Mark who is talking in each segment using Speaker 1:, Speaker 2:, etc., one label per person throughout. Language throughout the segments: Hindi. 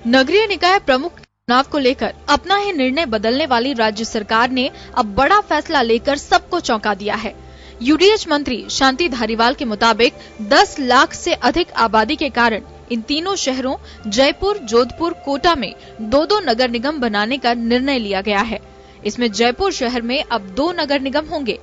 Speaker 1: नगरीय निकाय प्रमुख चुनाव को लेकर अपना ही निर्णय बदलने वाली राज्य सरकार ने अब बड़ा फैसला लेकर सबको चौंका दिया है। यूडीएच मंत्री शांति धारीवाल के मुताबिक 10 लाख से अधिक आबादी के कारण इन तीनों शहरों जयपुर, जोधपुर, कोटा में 2-2 नगर निगम बनाने का निर्णय लिया गया है। इसमें जयपुर शहर में अब 2 नगर निगम होंगे।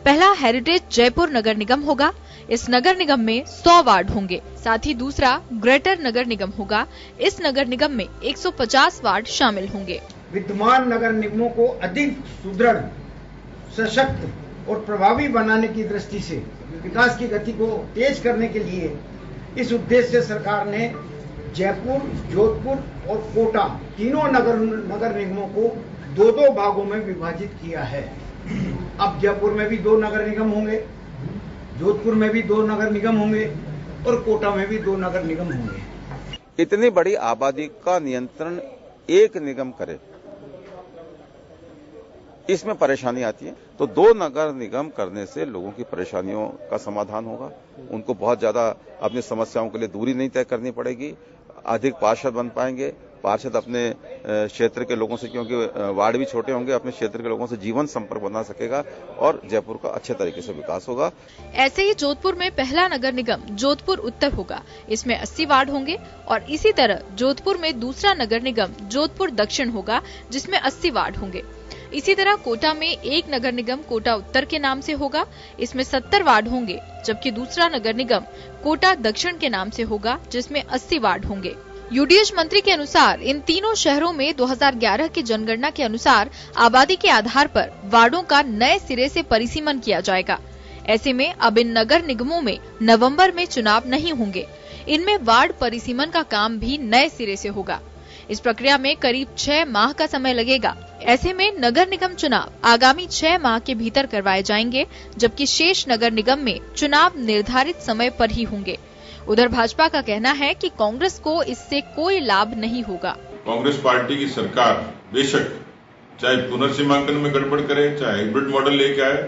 Speaker 1: पहला हेरिटेज जयपुर नगर निगम होगा। इस नगर निगम में 100 वार्ड होंगे। साथ ही दूसरा ग्रेटर नगर निगम होगा। इस नगर निगम में 150 वार्ड शामिल होंगे।
Speaker 2: विद्यमान नगर निगमों को अधिक सुदृढ़, सशक्त और प्रभावी बनाने की दृष्टि से विकास की गति को तेज करने के लिए इस उद्देश्य से सरकार ने जयपुर, जोधपुर और कोटा तीनों नगर निगमों को 2-2 भागों में विभाजित किया है। अब जयपुर में भी 2 नगर निगम होंगे, जोधपुर में भी 2 नगर निगम होंगे और कोटा में भी 2 नगर निगम होंगे।
Speaker 3: इतनी बड़ी आबादी का नियंत्रण एक निगम करे, इसमें परेशानी आती है। तो 2 नगर निगम करने से लोगों की परेशानियों का समाधान होगा। उनको बहुत ज्यादा अपनी समस्याओं के लिए दूरी नहीं तय करनी पड़ेगी। अधिक पार्षद बन पाएंगे। पार्षद अपने क्षेत्र के लोगों से, क्योंकि वार्ड भी छोटे होंगे, अपने क्षेत्र के लोगों से जीवन संपर्क बना सकेगा और जयपुर का अच्छे तरीके से विकास होगा।
Speaker 1: ऐसे ही जोधपुर में पहला नगर निगम जोधपुर उत्तर होगा। इसमें 80 वार्ड होंगे और इसी तरह जोधपुर में दूसरा नगर निगम जोधपुर दक्षिण होगा, जिसमें 80 वार्ड होंगे। इसी तरह कोटा में एक नगर निगम कोटा उत्तर के नाम से होगा। इसमें 70 वार्ड होंगे, जबकि दूसरा नगर निगम कोटा दक्षिण के नाम से होगा, जिसमें 80 वार्ड होंगे। यूडीएच मंत्री के अनुसार इन तीनों शहरों में 2011 की जनगणना के अनुसार आबादी के आधार पर वार्डों का नए सिरे से परिसीमन किया जाएगा। ऐसे में अब इन नगर निगमों में नवंबर में चुनाव नहीं होंगे। इनमें वार्ड परिसीमन का काम भी नए सिरे से होगा। इस प्रक्रिया में करीब 6 माह का समय लगेगा। ऐसे में नगर निगम चुनाव आगामी 6 माह के भीतर करवाए जाएंगे, जबकि शेष नगर निगम में चुनाव निर्धारित समय पर ही होंगे। उधर भाजपा का कहना है कि कांग्रेस को इससे कोई लाभ नहीं होगा।
Speaker 4: कांग्रेस पार्टी की सरकार बेशक चाहे पुनर्सीमांकन में गड़बड़ करे, चाहे हाइब्रिड मॉडल लेके आए,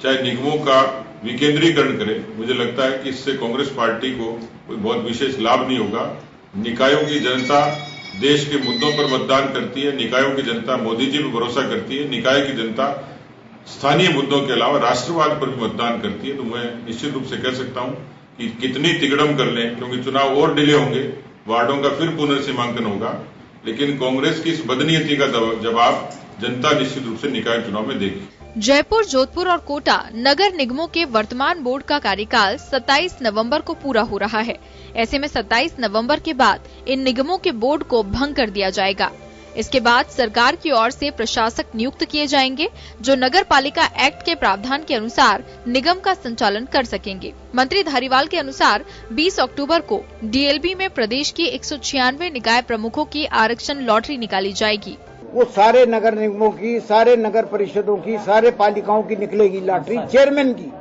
Speaker 4: चाहे निगमों का विकेंद्रीकरण करे, मुझे लगता है कि इससे कांग्रेस पार्टी को कोई बहुत विशेष लाभ नहीं होगा। निकायों की जनता देश के मुद्दों पर मतदान करती है। निकायों की जनता मोदी जी पर भरोसा करती है। निकाय की जनता स्थानीय मुद्दों के अलावा राष्ट्रवाद पर भी मतदान करती है। तो मैं निश्चित रूप से कह सकता हूं कि कितनी तिकड़म कर लें, क्योंकि चुनाव और डिले होंगे, वार्डों का फिर पुनर्सीमांकन होगा, लेकिन कांग्रेस की इस बदनीयती का जवाब जनता निश्चित रूप से निकाय चुनाव में देगी।
Speaker 1: जयपुर, जोधपुर और कोटा नगर निगमों के वर्तमान बोर्ड का कार्यकाल 27 नवंबर को पूरा हो रहा है। ऐसे में 27 नवंबर के बाद इन निगमों के बोर्ड को भंग कर दिया जाएगा। इसके बाद सरकार की ओर से प्रशासक नियुक्त किए जाएंगे, जो नगर पालिका एक्ट के प्रावधान के अनुसार निगम का संचालन कर सकेंगे। मंत्री धारीवाल के अनुसार 20 अक्टूबर को डीएलबी में प्रदेश की 196 निकाय प्रमुखों की आरक्षण लॉटरी निकाली जाएगी।
Speaker 2: वो सारे नगर निगमों की, सारे नगर परिषदों की, सारे पालिकाओं की निकलेगी लॉटरी, चेयरमैन की।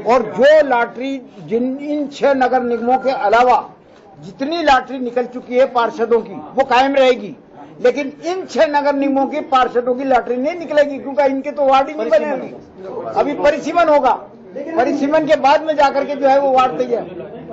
Speaker 2: और जो लॉटरी इन 6 नगर निगमों के अलावा जितनी लॉटरी निकल चुकी है पार्षदों की, वो कायम रहेगी। लेकिन इन 6 नगर निगमों की पार्षदों की लॉटरी नहीं निकलेगी, क्योंकि इनके तो वार्ड ही नहीं बनेंगे। अभी परिसीमन होगा, परिसीमन के बाद में जाकर के जो है वो वार्ड तैयार,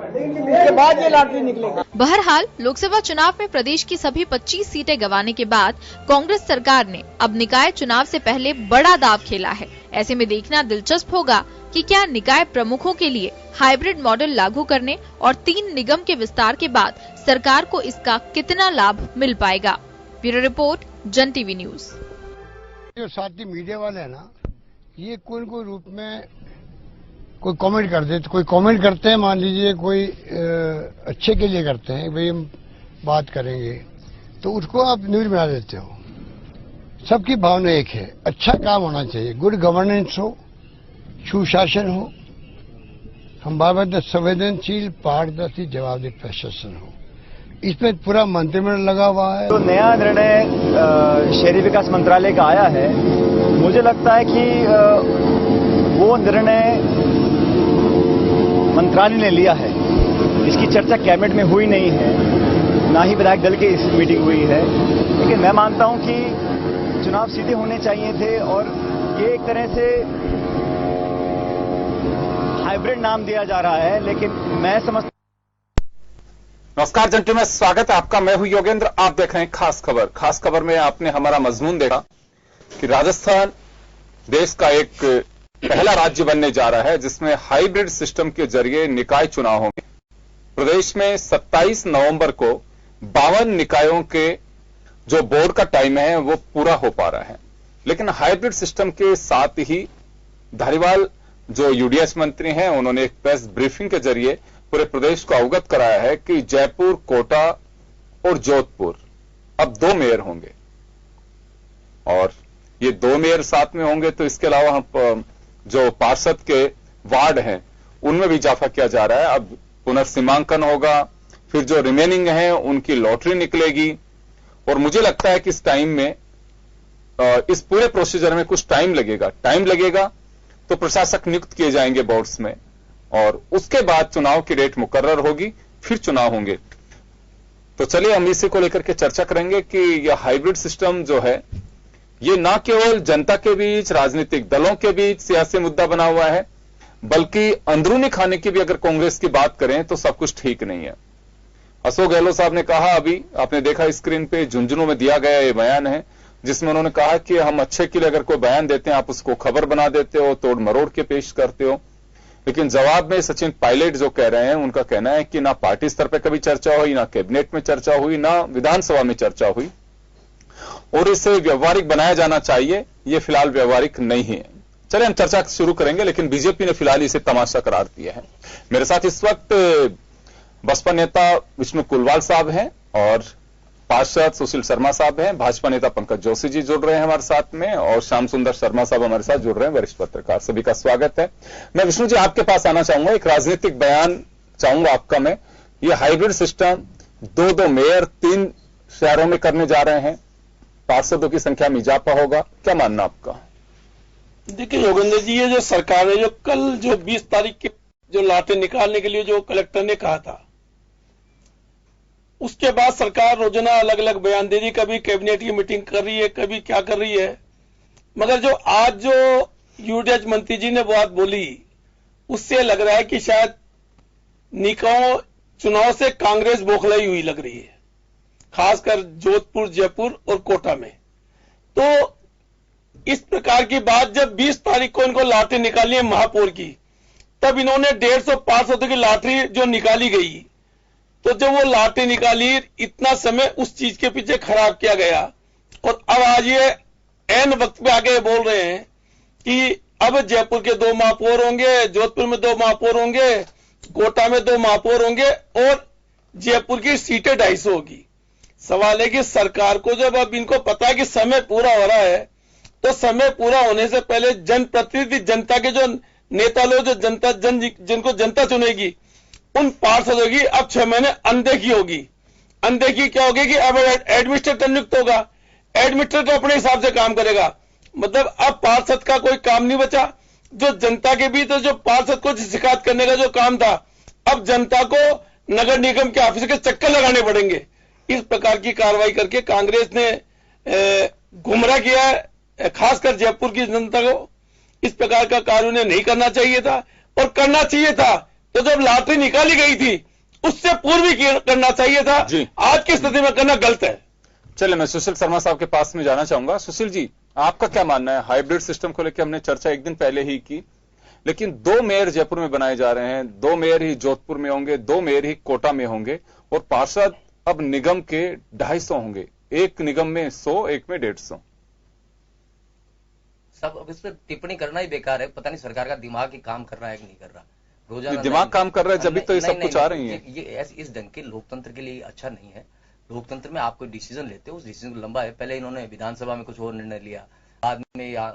Speaker 2: उसके बाद ये लॉटरी निकलेगी।
Speaker 1: बहरहाल लोकसभा चुनाव में प्रदेश की सभी 25 सीटें गंवाने के बाद कांग्रेस सरकार ने अब निकाय चुनाव से पहले बड़ा दांव खेला है। ऐसे में देखना दिलचस्प होगा कि क्या निकाय प्रमुखों के लिए हाइब्रिड मॉडल लागू करने और 3 निगम के विस्तार के बाद सरकार को इसका कितना लाभ मिल पाएगा। ब्यूरो रिपोर्ट, जन टीवी न्यूज।
Speaker 5: जो साथी मीडिया वाले हैं ना, ये कोई कोई रूप में कोई कमेंट कर दे, तो कोई कमेंट करते हैं, मान लीजिए कोई अच्छे के लिए करते हैं, भाई हम बात करेंगे, तो उसको आप न्यूज बना देते हो। सबकी भावना एक है, अच्छा काम होना चाहिए, गुड गवर्नेंस हो, सुशासन हो, हम बार संवेदनशील, पारदर्शी, जवाबदेह प्रशासन हो। इसमें पूरा मंत्रिमंडल लगा हुआ है।
Speaker 6: तो नया निर्णय शहरी विकास मंत्रालय का आया है, मुझे लगता है कि वो निर्णय मंत्रालय ने लिया है। इसकी चर्चा कैबिनेट में हुई नहीं है, ना ही विधायक दल की इस मीटिंग हुई है। लेकिन मैं मानता हूं कि चुनाव सीधे होने चाहिए थे और ये एक तरह से हाइब्रिड नाम दिया जा रहा है, लेकिन मैं समझता
Speaker 7: नमस्कार जनता में स्वागत है आपका। मैं हूं योगेंद्र, आप देख रहे हैं खास खबर। खास खबर में आपने हमारा मजमून देखा कि राजस्थान देश का एक पहला राज्य बनने जा रहा है जिसमें हाइब्रिड सिस्टम के जरिए निकाय चुनाव होंगे। प्रदेश में 27 नवंबर को 52 निकायों के जो बोर्ड का टाइम है वो पूरा हो पा रहा है, लेकिन हाइब्रिड सिस्टम के साथ ही धारीवाल जो यूडीएच मंत्री हैं उन्होंने एक प्रेस ब्रीफिंग के जरिए पूरे प्रदेश को अवगत कराया है कि जयपुर, कोटा और जोधपुर अब 2 मेयर होंगे और ये 2 मेयर साथ में होंगे। तो इसके अलावा हम जो पार्षद के वार्ड हैं उनमें भी इजाफा किया जा रहा है। अब पुनर्सीमांकन होगा, फिर जो रिमेनिंग है उनकी लॉटरी निकलेगी और मुझे लगता है कि इस टाइम में इस पूरे प्रोसीजर में कुछ टाइम लगेगा तो प्रशासक नियुक्त किए जाएंगे बोर्ड्स में और उसके बाद चुनाव की डेट मुकर्रर होगी, फिर चुनाव होंगे। तो चलिए हम इसी को लेकर के चर्चा करेंगे कि यह हाइब्रिड सिस्टम जो है ये ना केवल जनता के बीच, राजनीतिक दलों के बीच सियासी मुद्दा बना हुआ है, बल्कि अंदरूनी खाने की भी अगर कांग्रेस की बात करें तो सब कुछ ठीक नहीं है। अशोक गहलोत साहब ने कहा, अभी आपने देखा स्क्रीन पे झुंझुनू में दिया गया ये बयान है जिसमें उन्होंने कहा कि हम अच्छे के लिए अगर कोई बयान देते हैं आप उसको खबर बना देते हो, तोड़ मरोड़ के पेश करते हो। लेकिन जवाब में सचिन पायलट जो कह रहे हैं उनका कहना है कि ना पार्टी स्तर पर कभी चर्चा हुई, ना कैबिनेट में चर्चा हुई, ना विधानसभा में चर्चा हुई और इसे व्यवहारिक बनाया जाना चाहिए। ये फिलहाल व्यवहारिक नहीं है। चलिए हम चर्चा शुरू करेंगे, लेकिन बीजेपी ने फिलहाल इसे तमाशा करार दिया है। मेरे साथ इस वक्त बसपा नेता विष्णु कुलवाल साहब हैं और पार्षद सुशील शर्मा साहब हैं। भाजपा नेता पंकज जोशी जी जुड़ रहे हैं हमारे साथ में और श्याम सुंदर शर्मा साहब हमारे साथ जुड़ रहे हैं, वरिष्ठ पत्रकार। सभी का स्वागत है। मैं विष्णु जी आपके पास आना चाहूंगा, एक राजनीतिक बयान चाहूंगा आपका। मैं ये हाइब्रिड सिस्टम 2-2 मेयर 3 शहरों में करने जा रहे हैं, पार्षदों की संख्या में इजाफा होगा, क्या मानना आपका?
Speaker 8: देखिए योगेंद्र जी, ये जो सरकार ने जो कल जो 20 तारीख की जो लाटे निकालने के लिए जो कलेक्टर ने कहा था, उसके बाद सरकार रोजाना अलग अलग बयान दे रही, कभी कैबिनेट की मीटिंग कर रही है, कभी क्या कर रही है। मगर जो आज जो यूडीएच मंत्री जी ने बात बोली उससे लग रहा है कि शायद निकायों चुनाव से कांग्रेस बौखलाई हुई लग रही है, खासकर जोधपुर, जयपुर और कोटा में। तो इस प्रकार की बात जब 20 तारीख को इनको लाटरी निकाली है महापौर की, तब इन्होंने 150-500 की लाटरी जो निकाली गई, तो जब वो लाटरी निकाली इतना समय उस चीज के पीछे खराब किया गया और अब आज ये एन वक्त पे आगे बोल रहे हैं कि अब जयपुर के 2 महापौर होंगे, जोधपुर में 2 महापौर होंगे, कोटा में 2 महापौर होंगे और जयपुर की सीटें 250 होगी। सवाल है कि सरकार को जब अब इनको पता है कि समय पूरा हो रहा है, तो समय पूरा होने से पहले जनप्रतिनिधि, जनता के जो नेता लोग, जो जनता जिनको जनता चुनेगी, उन पार्षदों की अब 6 महीने अनदेखी होगी। अनदेखी क्या होगी कि अब एडमिनिस्ट्रेटर नियुक्त होगा, एडमिनिस्ट्रेटर अपने हिसाब से काम करेगा। मतलब अब पार्षद का कोई काम नहीं बचा। जो जनता के बीच जो पार्षद को शिकायत करने का जो काम था, अब जनता को नगर निगम के ऑफिस के चक्कर लगाने पड़ेंगे। इस प्रकार की कार्रवाई करके कांग्रेस ने गुमराह किया है, खासकर जयपुर की जनता को। इस प्रकार का कार्य उन्हें नहीं करना चाहिए था और करना चाहिए था तो जब लाटरी निकाली गई थी उससे पूर्व ही करना चाहिए था। आज की स्थिति में करना गलत है।
Speaker 7: चलिए मैं सुशील शर्मा साहब के पास में जाना चाहूंगा। सुशील जी, आपका क्या मानना है? हाइब्रिड सिस्टम को लेकर हमने चर्चा एक दिन पहले ही की, लेकिन 2 मेयर जयपुर में बनाए जा रहे हैं, 2 मेयर ही जोधपुर में होंगे, 2 मेयर ही कोटा में होंगे और पार्षद अब निगम के 250 होंगे। एक निगम में 100, एक में 150।
Speaker 9: सब अब इस पर टिप्पणी करना ही बेकार है। पता नहीं सरकार का दिमाग ही काम कर रहा है कि नहीं कर रहा। रोजाना
Speaker 7: दिमाग काम कर रहा है जब तो ये सब कुछ आ रही है।
Speaker 9: ये इस ढंग के लोकतंत्र के लिए अच्छा नहीं है। लोकतंत्र में आप कोई डिसीजन लेते हो, उस डिसीजन लंबा है। पहले इन्होंने विधानसभा में कुछ और निर्णय लिया, बाद में या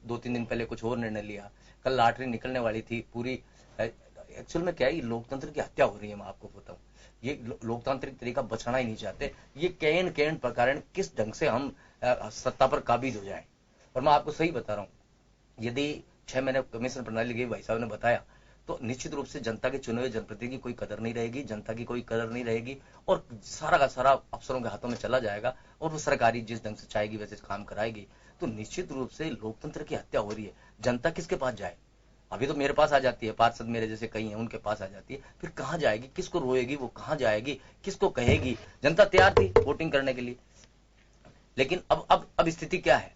Speaker 9: 2-3 दिन पहले कुछ और निर्णय लिया। कल लाटरी निकलने वाली थी पूरी। एक्चुअल में क्या है, लोकतंत्र की हत्या हो रही है। मैं आपको बताऊं, ये लोकतांत्रिक तरीका बचाना ही नहीं चाहते। ये कैन प्रकार किस ढंग से हम सत्ता पर काबिज हो जाए। और मैं आपको सही बता रहा हूं, यदि 6 महीने कमीशन प्रणाली गई, भाई साहब ने बताया, तो निश्चित रूप से जनता के चुने हुए जनप्रतिनिधि की कोई कदर नहीं रहेगी, जनता की कोई कदर नहीं रहेगी और सारा का सारा अफसरों के हाथों में चला जाएगा और वो सरकारी जिस ढंग से चाहेगी वैसे काम कराएगी। तो निश्चित रूप से लोकतंत्र की हत्या हो रही है। जनता किसके पास जाए? अभी तो मेरे पास आ जाती है, पार्षद मेरे जैसे कई हैं उनके पास आ जाती है, फिर कहां जाएगी, किसको रोएगी, वो कहां जाएगी, किसको कहेगी। जनता तैयार थी वोटिंग करने के लिए, लेकिन अब स्थिति क्या है।